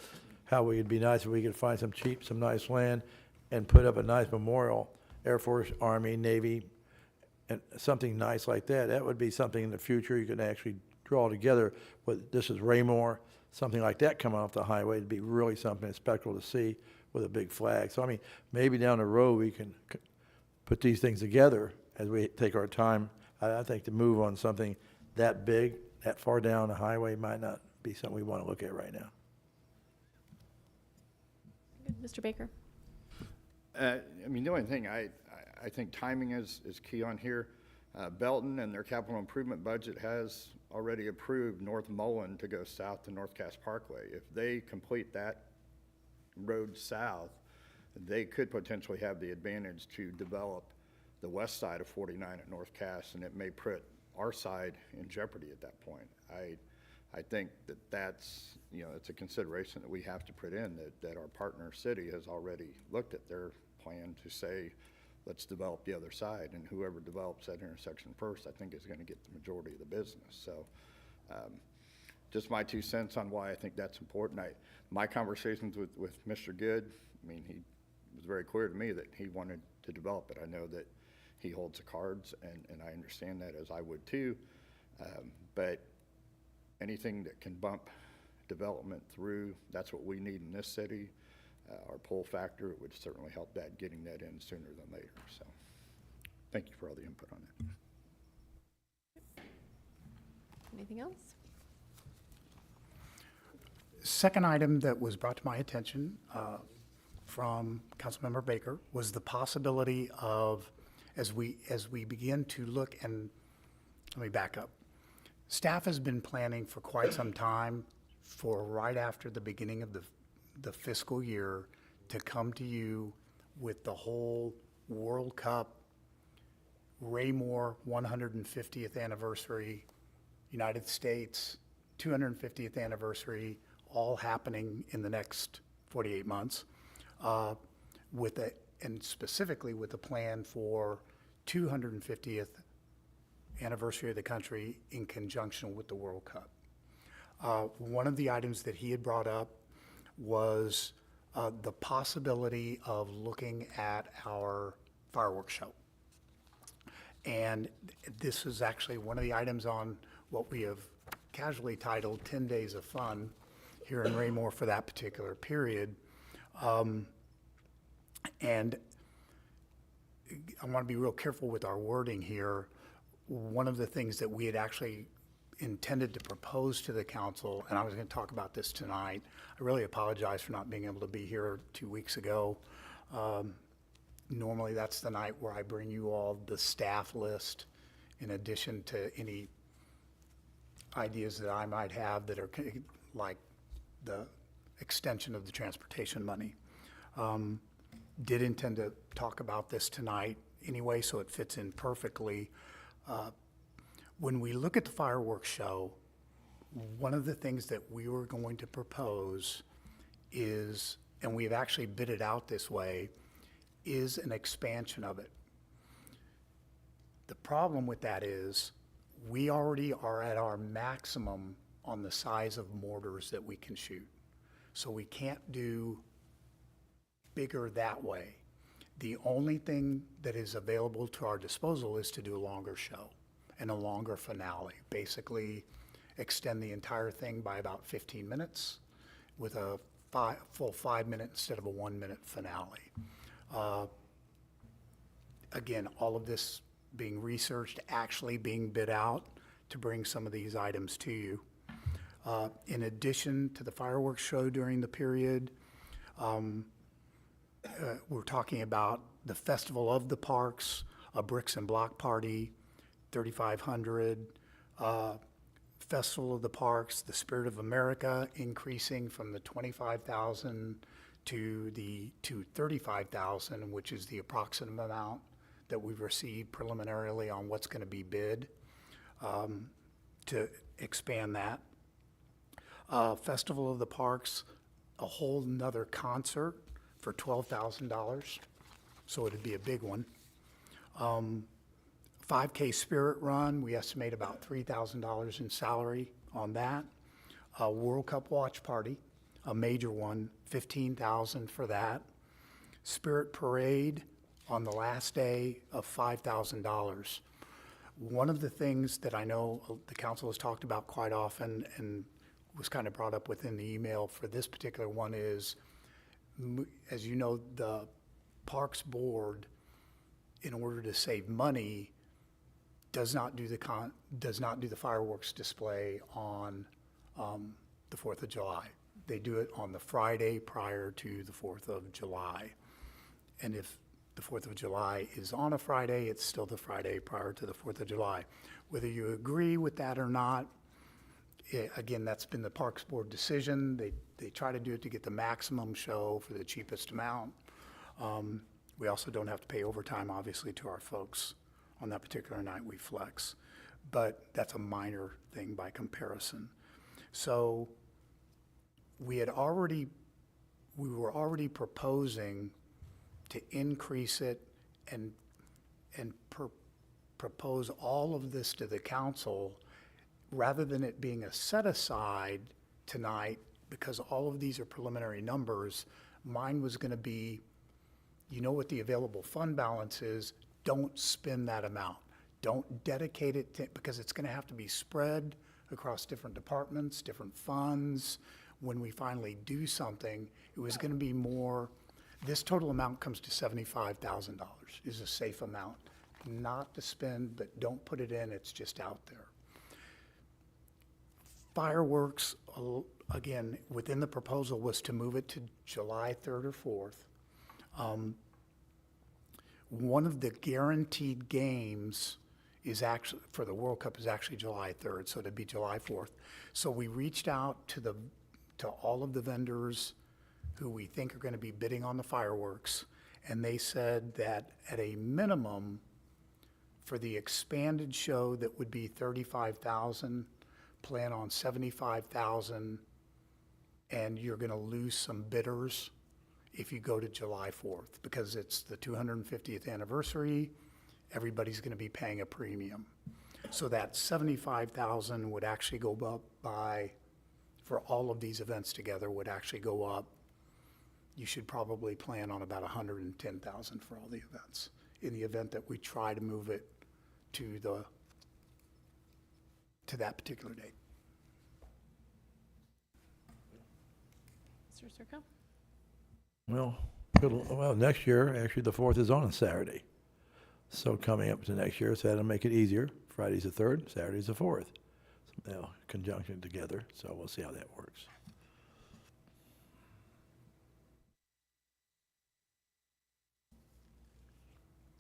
how it'd be nice if we could find some nice land and put up a nice memorial, Air Force, Army, Navy, and something nice like that. That would be something in the future you could actually draw together. This is Raymore, something like that coming off the highway. It'd be really something spectacular to see with a big flag. So, I mean, maybe down the road we can put these things together as we take our time. I think to move on something that big, that far down the highway might not be something we want to look at right now. Good. Mr. Baker? I mean, the only thing I think timing is key on here. Belton and their capital improvement budget has already approved North Mullen to go south to North Cass Parkway. If they complete that road south, they could potentially have the advantage to develop the west side of 49 at North Cass, and it may put our side in jeopardy at that point. I think that's, it's a consideration that we have to put in, that our partner city has already looked at their plan to say, let's develop the other side, and whoever develops that intersection first, I think is going to get the majority of the business. So just my 2 cents on why I think that's important. My conversations with Mr. Good, I mean, he was very clear to me that he wanted to develop it. I know that he holds the cards, and I understand that, as I would too. But anything that can bump development through, that's what we need in this city. our pull factor, it would certainly help that, getting that in sooner than later. So thank you for all the input on that. Anything else? Second item that was brought to my attention from Councilmember Baker was the possibility of, as we begin to look, and let me back up. Staff has been planning for quite some time for right after the beginning of the fiscal year to come to you with the whole World Cup, Raymore 150th anniversary, United States 250th anniversary, all happening in the next 48 months, and specifically with a plan for 250th anniversary of the country in conjunction with the World Cup. One of the items that he had brought up was the possibility of looking at our fireworks show. And this is actually one of the items on what we have casually titled 10 Days of Fun here in Raymore for that particular period. And I want to be real careful with our wording here. One of the things that we had actually intended to propose to the council, and I was going to talk about this tonight. I really apologize for not being able to be here 2 weeks ago. Normally, that's the night where I bring you all the staff list in addition to any ideas that I might have that are like the extension of the transportation money. Did intend to talk about this tonight anyway, so it fits in perfectly. When we look at the fireworks show, one of the things that we were going to propose is, and we've actually bid it out this way, is an expansion of it. The problem with that is we already are at our maximum on the size of mortars that we can shoot. So we can't do bigger that way. The only thing that is available to our disposal is to do a longer show and a longer finale. Basically, extend the entire thing by about 15 minutes with a full 5 minute instead of a 1 minute finale. Again, all of this being researched, actually being bid out to bring some of these items to you. In addition to the fireworks show during the period, we're talking about the Festival of the Parks, a Bricks and Block Party, 3,500, Festival of the Parks, the Spirit of America, increasing from the 25,000 to 35,000, which is the approximate amount that we've received preliminarily on what's going to be bid, to expand that. Festival of the Parks, a whole nother concert for $12,000, so it'd be a big one. 5K Spirit Run, we estimate about $3,000 in salary on that. World Cup Watch Party, a major one, $15,000 for that. Spirit Parade on the last day of $5,000. One of the things that I know the council has talked about quite often and was kind of brought up within the email for this particular one is, as you know, the Parks Board, in order to save money, does not do the fireworks display on the 4th of July. They do it on the Friday prior to the 4th of July. And if the 4th of July is on a Friday, it's still the Friday prior to the 4th of July. Whether you agree with that or not, again, that's been the Parks Board decision. They try to do it to get the maximum show for the cheapest amount. We also don't have to pay overtime, obviously, to our folks on that particular night we flex. But that's a minor thing by comparison. So we were already proposing to increase it and propose all of this to the council rather than it being a set aside tonight, because all of these are preliminary numbers. Mine was going to be, you know what the available fund balance is, don't spend that amount. Don't dedicate it to, because it's going to have to be spread across different departments, different funds. when we finally do something, it was going to be more, this total amount comes to $75,000 is a safe amount. Not to spend, but don't put it in, it's just out there. Fireworks, again, within the proposal was to move it to July 3rd or 4th. One of the guaranteed games is actually, for the World Cup, is actually July 3rd, so it'd be July 4th. So we reached out to all of the vendors who we think are going to be bidding on the fireworks, and they said that at a minimum, for the expanded show that would be 35,000, plan on 75,000, and you're going to lose some bidders if you go to July 4th, because it's the 250th anniversary, everybody's going to be paying a premium. So that 75,000 would actually go up by, for all of these events together, would actually go up. You should probably plan on about 110,000 for all the events, in the event that we try to move it to that particular date. Mr. Circo? Well, next year, actually, the 4th is on a Saturday. So coming up to next year, so that'll make it easier. Friday's the 3rd, Saturday's the 4th. They'll conjunction together, so we'll see how that works.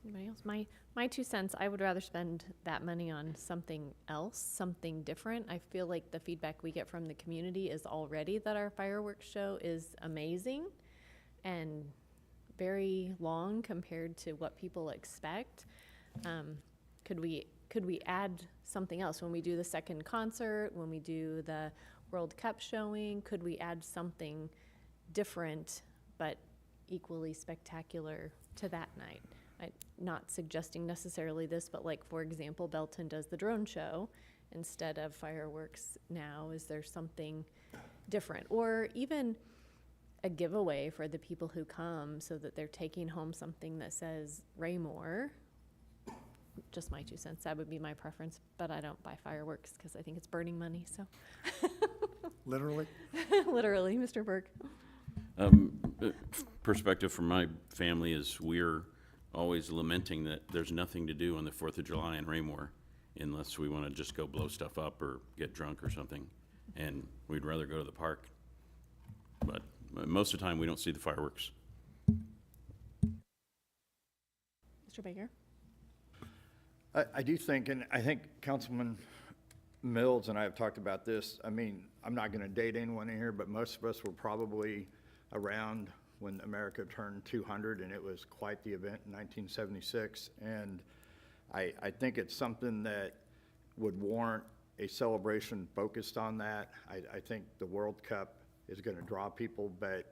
Anybody else? My 2 cents, I would rather spend that money on something else, something different. I feel like the feedback we get from the community is already that our fireworks show is amazing and very long compared to what people expect. Could we add something else when we do the second concert, when we do the World Cup showing? Could we add something different but equally spectacular to that night? I'm not suggesting necessarily this, but like, for example, Belton does the drone show instead of fireworks now. Is there something different? Or even a giveaway for the people who come so that they're taking home something that says Raymore. Just my 2 cents. That would be my preference, but I don't buy fireworks because I think it's burning money, so. Literally? Literally, Mr. Burke. Perspective from my family is we're always lamenting that there's nothing to do on the 4th of July in Raymore unless we want to just go blow stuff up or get drunk or something. And we'd rather go to the park. But most of the time, we don't see the fireworks. Mr. Baker? I do think, and I think Councilman Mills and I have talked about this. I mean, I'm not going to date anyone in here, but most of us were probably around when America turned 200, and it was quite the event in 1976. And I think it's something that would warrant a celebration focused on that. I think the World Cup is going to draw people, but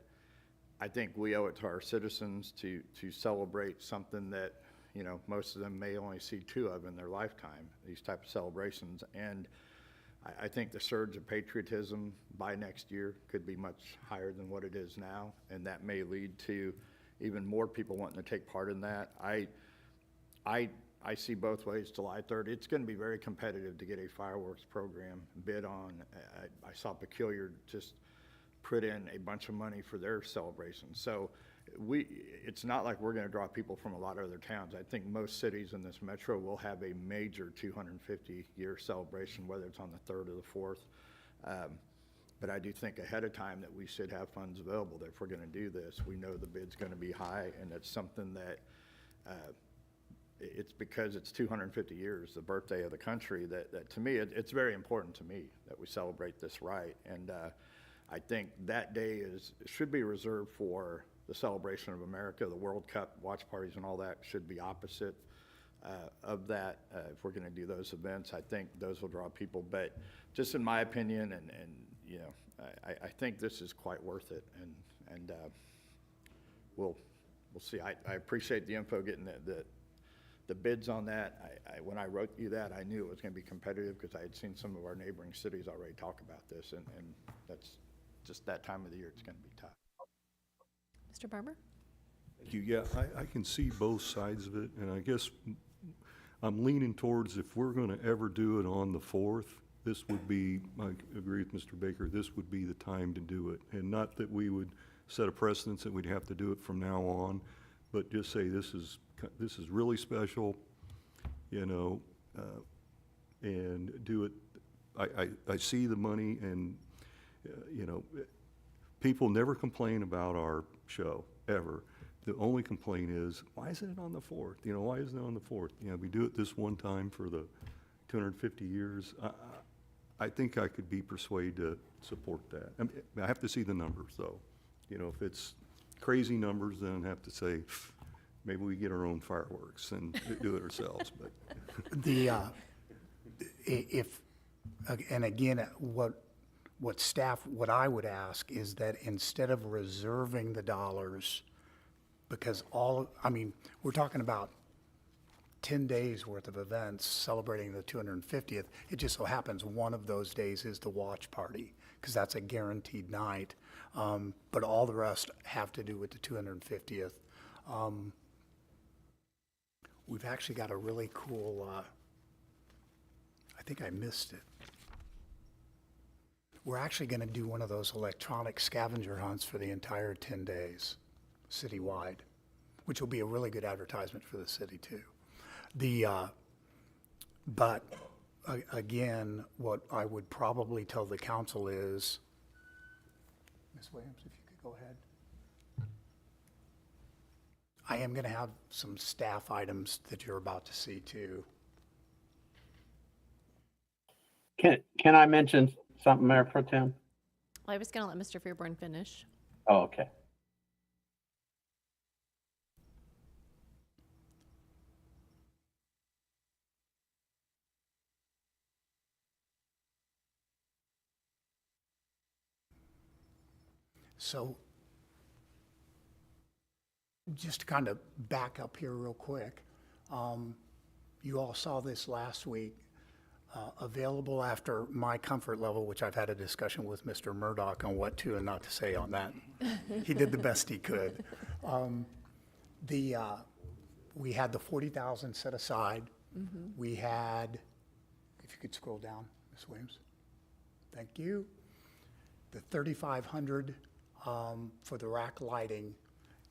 I think we owe it to our citizens to celebrate something that, you know, most of them may only see 2 of in their lifetime, these type of celebrations. And I think the surge of patriotism by next year could be much higher than what it is now, and that may lead to even more people wanting to take part in that. I see both ways. July 3rd, it's going to be very competitive to get a fireworks program bid on. I saw Peculiar just put in a bunch of money for their celebration. So it's not like we're going to draw people from a lot of other towns. I think most cities in this metro will have a major 250-year celebration, whether it's on the 3rd or the 4th. But I do think ahead of time that we should have funds available, that if we're going to do this, we know the bid's going to be high, and it's something that it's because it's 250 years, the birthday of the country, that to me, it's very important to me that we celebrate this right. And I think that day should be reserved for the celebration of America. The World Cup watch parties and all that should be opposite of that. If we're going to do those events, I think those will draw people. But just in my opinion, and you know, I think this is quite worth it. And we'll see. I appreciate the info, getting the bids on that. When I wrote you that, I knew it was going to be competitive because I had seen some of our neighboring cities already talk about this, and that's just that time of the year. It's going to be tough. Mr. Barber? Thank you. Yeah, I can see both sides of it, and I guess I'm leaning towards if we're going to ever do it on the 4th, this would be, I agree with Mr. Baker, this would be the time to do it. And not that we would set a precedence that we'd have to do it from now on, but just say this is really special, you know, and do it. I see the money and, you know, people never complain about our show, ever. The only complaint is, why isn't it on the 4th? You know, why isn't it on the 4th? You know, we do it this one time for the 250 years. I think I could be persuaded to support that. I mean, I have to see the numbers, though. You know, if it's crazy numbers, then I have to say, maybe we get our own fireworks and do it ourselves, but. The, and again, what I would ask is that instead of reserving the dollars, because we're talking about 10 days worth of events celebrating the 250th. It just so happens one of those days is the watch party, because that's a guaranteed night. But all the rest have to do with the 250th. We've actually got a really cool, I think I missed it. We're actually going to do one of those electronic scavenger hunts for the entire 10 days, citywide, which will be a really good advertisement for the city too. But again, what I would probably tell the council is, Ms. Williams, if you could go ahead. I am going to have some staff items that you're about to see too. Can I mention something, Mayor Pro Tem? Well, I was going to let Mr. Fearborn finish. Oh, okay. So just to kind of back up here real quick, you all saw this last week, available after my comfort level, which I've had a discussion with Mr. Murdoch on what to and not to say on that. He did the best he could. We had the 40,000 set aside. We had, if you could scroll down, Ms. Williams. Thank you. The 3,500 for the rack lighting,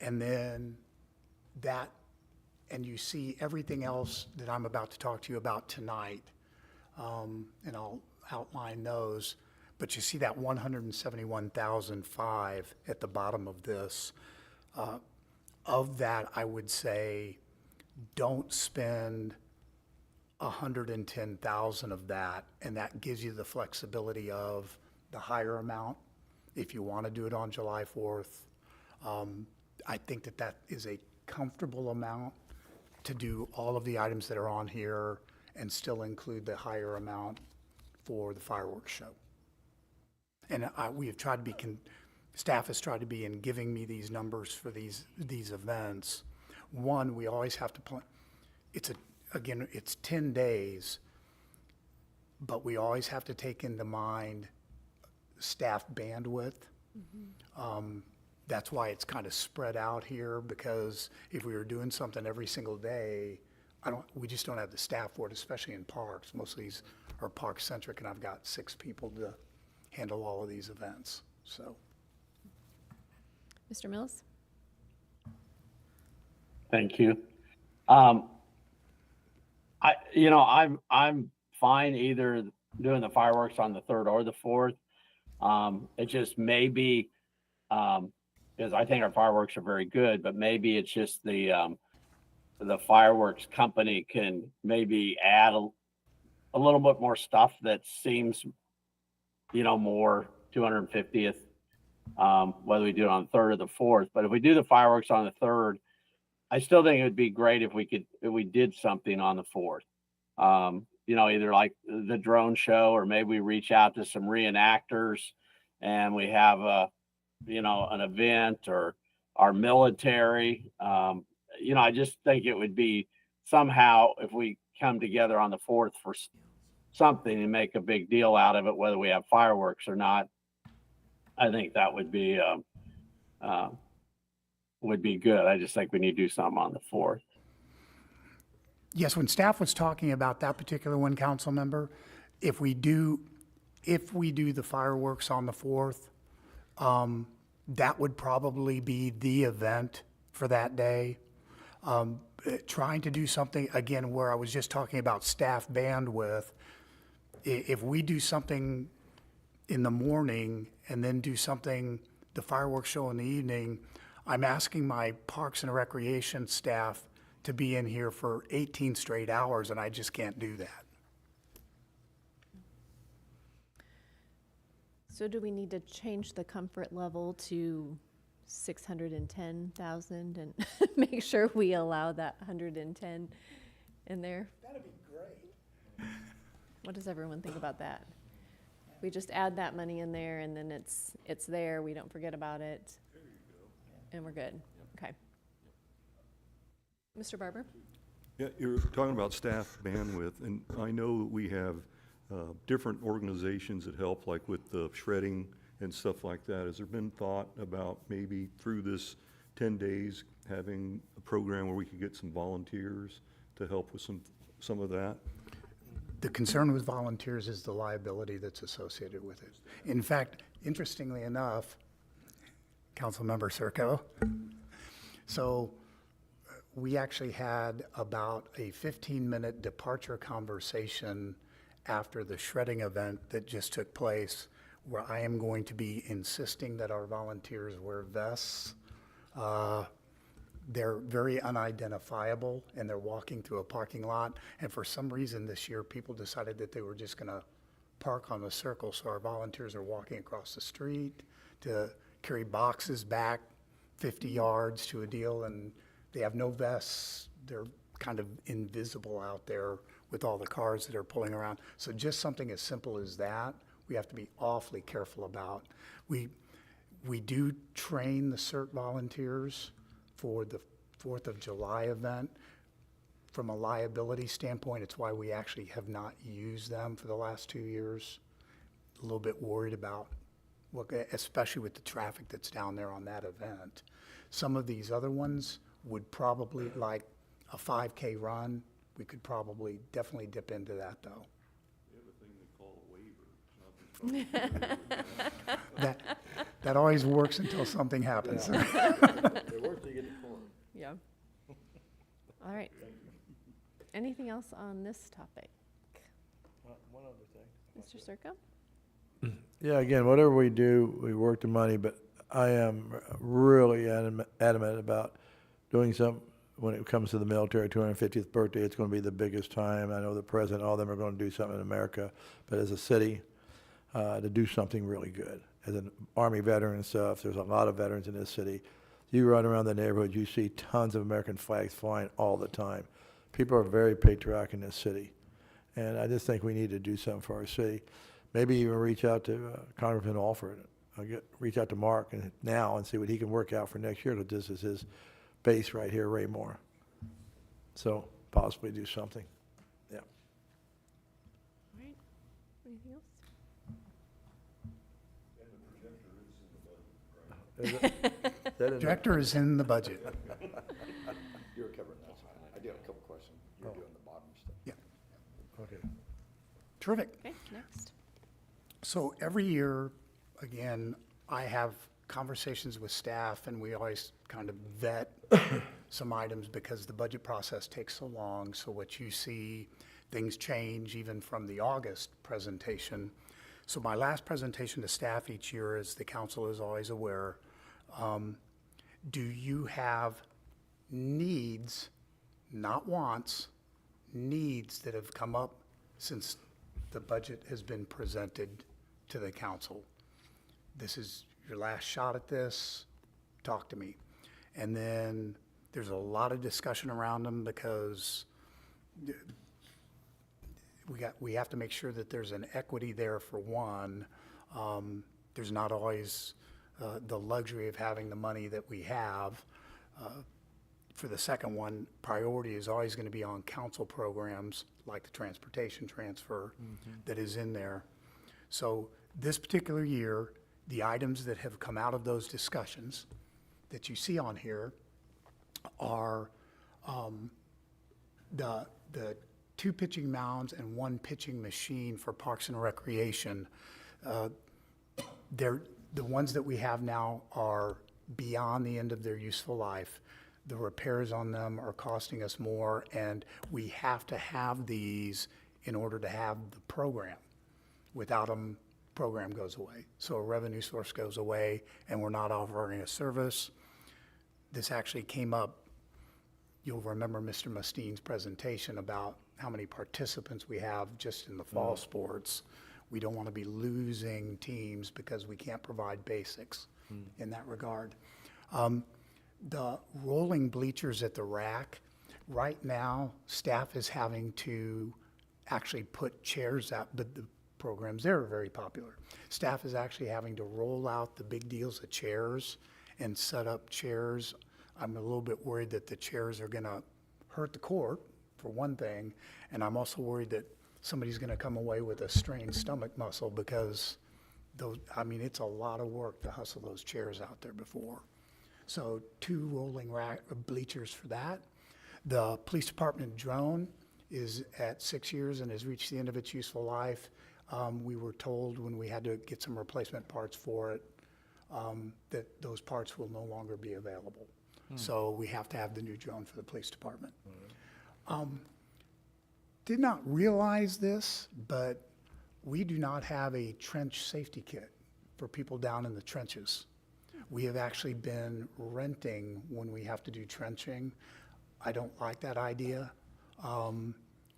and then that, and you see everything else that I'm about to talk to you about tonight, and I'll outline those, but you see that 171,005 at the bottom of this. Of that, I would say, don't spend 110,000 of that, and that gives you the flexibility of the higher amount if you want to do it on July 4th. I think that that is a comfortable amount to do all of the items that are on here and still include the higher amount for the fireworks show. And we have tried to be, staff has tried to be in giving me these numbers for these events. One, we always have to plan, again, it's 10 days, but we always have to take into mind staff bandwidth. That's why it's kind of spread out here, because if we were doing something every single day, we just don't have the staff for it, especially in parks. Most of these are park centric, and I've got 6 people to handle all of these events, so. Mr. Mills? Thank you. I'm fine either doing the fireworks on the 3rd or the 4th. It just may be, because I think our fireworks are very good, but maybe it's just the fireworks company can maybe add a little bit more stuff that seems, more 250th, whether we do it on the 3rd or the 4th. But if we do the fireworks on the 3rd, I still think it would be great if we did something on the 4th. Either like the drone show, or maybe we reach out to some reenactors and we have an event, or our military. I just think it would be somehow, if we come together on the 4th for something and make a big deal out of it, whether we have fireworks or not, I think that would be good. I just think we need to do something on the 4th. Yes, when staff was talking about that particular one, council member, if we do the fireworks on the 4th, that would probably be the event for that day. Trying to do something, again, where I was just talking about staff bandwidth, if we do something in the morning and then do something, the fireworks show in the evening, I'm asking my Parks and Recreation staff to be in here for 18 straight hours, and I just can't do that. So do we need to change the comfort level to 610,000 and make sure we allow that 110 in there? That'd be great. What does everyone think about that? We just add that money in there and then it's there, we don't forget about it. There you go. And we're good. Okay. Mr. Barber? Yeah, you're talking about staff bandwidth, and I know that we have different organizations that help, like with the shredding and stuff like that. Has there been thought about maybe through this 10 days having a program where we could get some volunteers to help with some of that? The concern with volunteers is the liability that's associated with it. In fact, interestingly enough, Councilmember Circo, so we actually had about a 15-minute departure conversation after the shredding event that just took place, where I am going to be insisting that our volunteers wear vests. They're very unidentifiable, and they're walking through a parking lot. And for some reason this year, people decided that they were just going to park on the circle. So our volunteers are walking across the street to carry boxes back 50 yards to a deal, and they have no vests. They're kind of invisible out there with all the cars that are pulling around. So just something as simple as that, we have to be awfully careful about. We do train the CERT volunteers for the 4th of July event. From a liability standpoint, it's why we actually have not used them for the last 2 years. A little bit worried about, especially with the traffic that's down there on that event. Some of these other ones would probably, like a 5K run, we could probably definitely dip into that, though. We have a thing they call a waiver. That always works until something happens. It works till you get the corn. Yeah. All right. Anything else on this topic? One other thing. Mr. Circo? Yeah, again, whatever we do, we work the money, but I am really adamant about doing something when it comes to the military 250th birthday. It's going to be the biggest time. I know the president, all of them are going to do something in America, but as a city, to do something really good. As an Army veteran and stuff, there's a lot of veterans in this city. You run around the neighborhood, you see tons of American flags flying all the time. People are very patriotic in this city, and I just think we need to do something for our city. Maybe even reach out to Congressman Alford, reach out to Mark now and see what he can work out for next year, because this is his base right here, Raymore. So possibly do something. Yeah. All right. Anything else? Director is in the budget. You were covering that. I do have a couple questions. You're doing the bottom stuff. Yeah, Okay. terrific. Okay, next. So every year, again, I have conversations with staff, and we always kind of vet some items because the budget process takes so long. So what you see, things change even from the August presentation. So my last presentation to staff each year, as the council is always aware, do you have needs, not wants, needs that have come up since the budget has been presented to the council? This is your last shot at this, talk to me. And then there's a lot of discussion around them because we have to make sure that there's an equity there for one. There's not always the luxury of having the money that we have. For the second one, priority is always going to be on council programs like the transportation transfer that is in there. So this particular year, the items that have come out of those discussions that you see on here are the 2 pitching mounds and 1 pitching machine for Parks and Recreation. The ones that we have now are beyond the end of their useful life. The repairs on them are costing us more, and we have to have these in order to have the program. Without them, program goes away. So a revenue source goes away, and we're not offering a service. This actually came up, you'll remember Mr. Musteen's presentation about how many participants we have just in the fall sports. We don't want to be losing teams because we can't provide basics in that regard. The rolling bleachers at the rack, right now, staff is having to actually put chairs out, but the programs there are very popular. Staff is actually having to roll out the big deals of chairs and set up chairs. I'm a little bit worried that the chairs are gonna hurt the court, for one thing, and I'm also worried that somebody's gonna come away with a strained stomach muscle because those, I mean, it's a lot of work to hustle those chairs out there before. So 2 rolling rack bleachers for that. The police department drone is at 6 years and has reached the end of its useful life. We were told when we had to get some replacement parts for it, that those parts will no longer be available. So we have to have the new drone for the police department. Did not realize this, but we do not have a trench safety kit for people down in the trenches. We have actually been renting when we have to do trenching. I don't like that idea.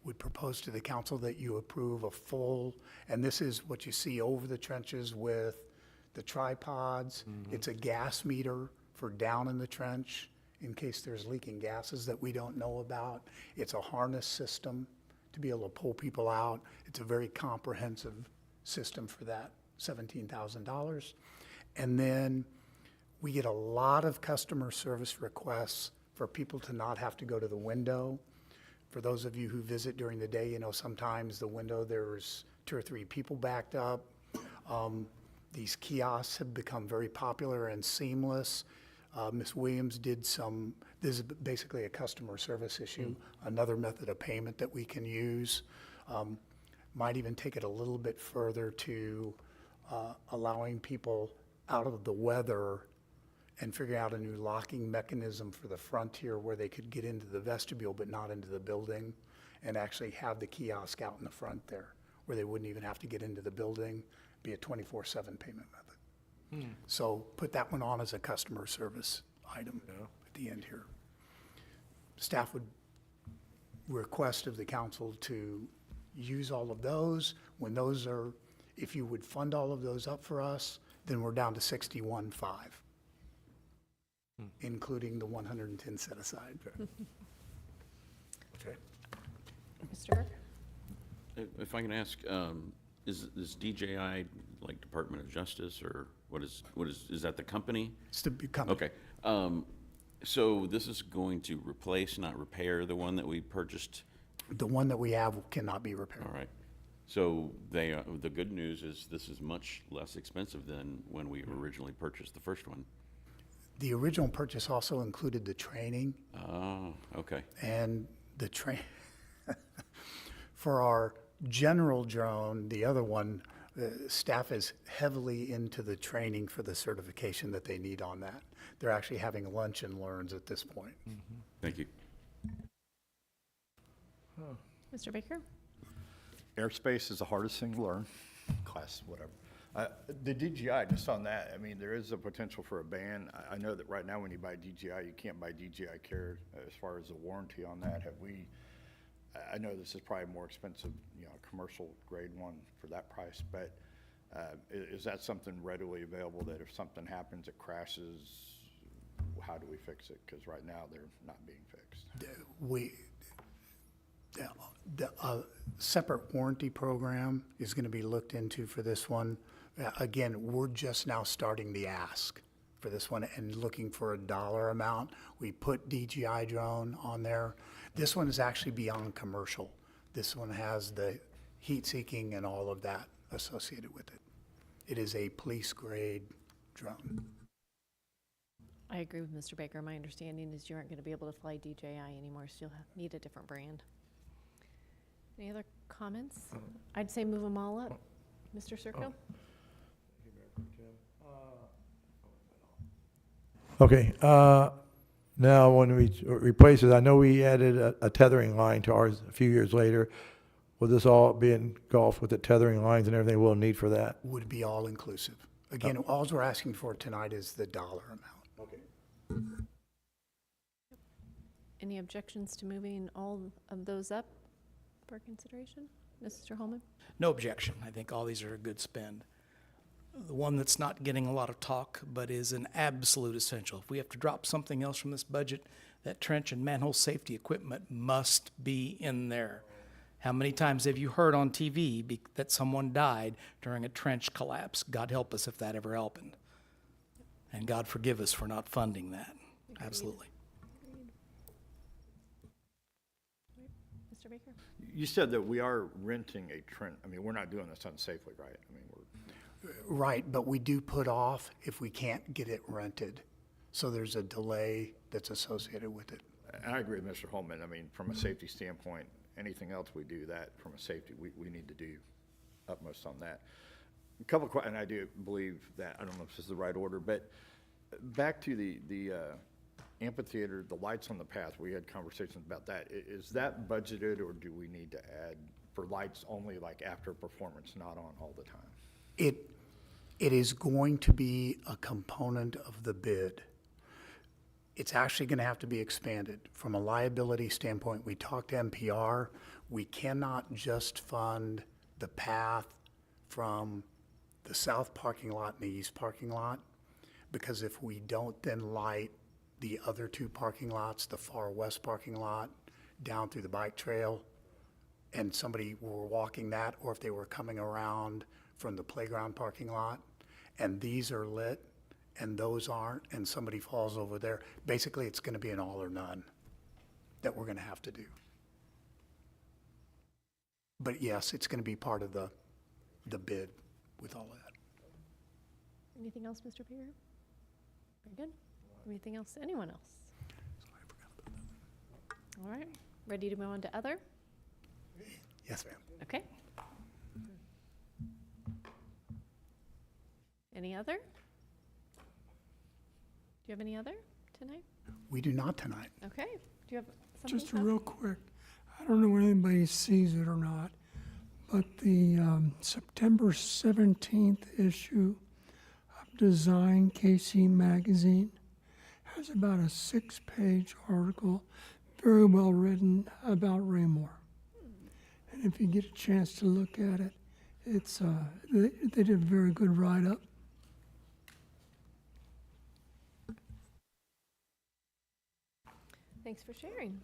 Would propose to the council that you approve a full, and this is what you see over the trenches with the tripods. It's a gas meter for down in the trench in case there's leaking gases that we don't know about. It's a harness system to be able to pull people out. It's a very comprehensive system for that, $17,000. And then we get a lot of customer service requests for people to not have to go to the window. For those of you who visit during the day, you know, sometimes the window, there's 2 or 3 people backed up. These kiosks have become very popular and seamless. Ms. Williams did some, this is basically a customer service issue, another method of payment that we can use. Might even take it a little bit further to allowing people out of the weather and figuring out a new locking mechanism for the frontier where they could get into the vestibule but not into the building, and actually have the kiosk out in the front there where they wouldn't even have to get into the building, be a 24/7 payment method. So put that one on as a customer service item at the end here. Staff would request of the council to use all of those. When those are, if you would fund all of those up for us, then we're down to 61.5, including the 110 set aside. Okay. Mr. Burke? If I can ask, is DJI like Department of Justice, or what is that the company? It's to become. Okay. So this is going to replace, not repair, the one that we purchased? The one that we have cannot be repaired. All right. So the good news is this is much less expensive than when we originally purchased the first one. The original purchase also included the training Oh, okay. and the for our general drone, the other one, staff is heavily into the training for the certification that they need on that. They're actually having lunch and learns at this point. Thank you. Mr. Baker? Airspace is the hardest thing to learn, class, whatever. The DJI, just on that, I mean, there is a potential for a ban. I know that right now when you buy DJI, you can't buy DJI Care as far as the warranty on that. I know this is probably more expensive, you know, a commercial grade one for that price, but is that something readily available that if something happens, it crashes, how do we fix it? Because right now they're not being fixed. The separate warranty program is going to be looked into for this one. Again, we're just now starting the ask for this one and looking for a dollar amount. We put DJI drone on there. This one is actually beyond commercial. This one has the heat seeking and all of that associated with it. It is a police grade drone. I agree with Mr. Baker. My understanding is you aren't going to be able to fly DJI anymore, so you'll need a different brand. Any other comments? I'd say move them all up. Mr. Circo? Okay, now when we replace it, I know we added a tethering line to ours a few years later. Will this all be engulfed with the tethering lines and everything we'll need for that? Would be all inclusive. Again, all we're asking for tonight is the dollar amount. Any objections to moving all of those up for consideration? Mr. Holman? No objection. I think all these are a good spend. The one that's not getting a lot of talk, but is an absolute essential. If we have to drop something else from this budget, that trench and manhole safety equipment must be in there. How many times have you heard on TV that someone died during a trench collapse? God help us if that ever happened. And God forgive us for not funding that. Absolutely. Mr. Baker? You said that we are renting a Trent, I mean, we're not doing this unsafely, right? I mean, we're, Right, but we do put off if we can't get it rented. So there's a delay that's associated with it. and I agree with Mr. Holman. I mean, from a safety standpoint, anything else we do that, from a safety, we need to do utmost on that. A couple and I do believe that, I don't know if this is the right order, but back to the amphitheater, the lights on the path, we had conversations about that. Is that budgeted, or do we need to add for lights only like after performance, not on all the time? It is going to be a component of the bid. It's actually going to have to be expanded. From a liability standpoint, we talked to NPR. We cannot just fund the path from the south parking lot and the east parking lot, because if we don't then light the other two parking lots, the far west parking lot, down through the bike trail, and somebody were walking that, or if they were coming around from the playground parking lot, and these are lit, and those aren't, and somebody falls over there, basically it's gonna be an all or none that we're gonna have to do. But yes, it's gonna be part of the bid with all that. Anything else, Mr. Baker? Very good. Anything else? Anyone else? All right, ready to move on to other? Yes, ma'am. Okay. Any other? Do you have any other tonight? We do not tonight. Okay. Do you have something? Just a Todd? real quick, I don't know if anybody sees it or not, but the September 17th issue of Design KC Magazine has about a 6-page article, very well written, about Raymore. And if you get a chance to look at it, it's they did a very good write-up. Thanks for sharing.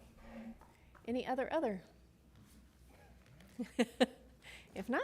Any other? If not,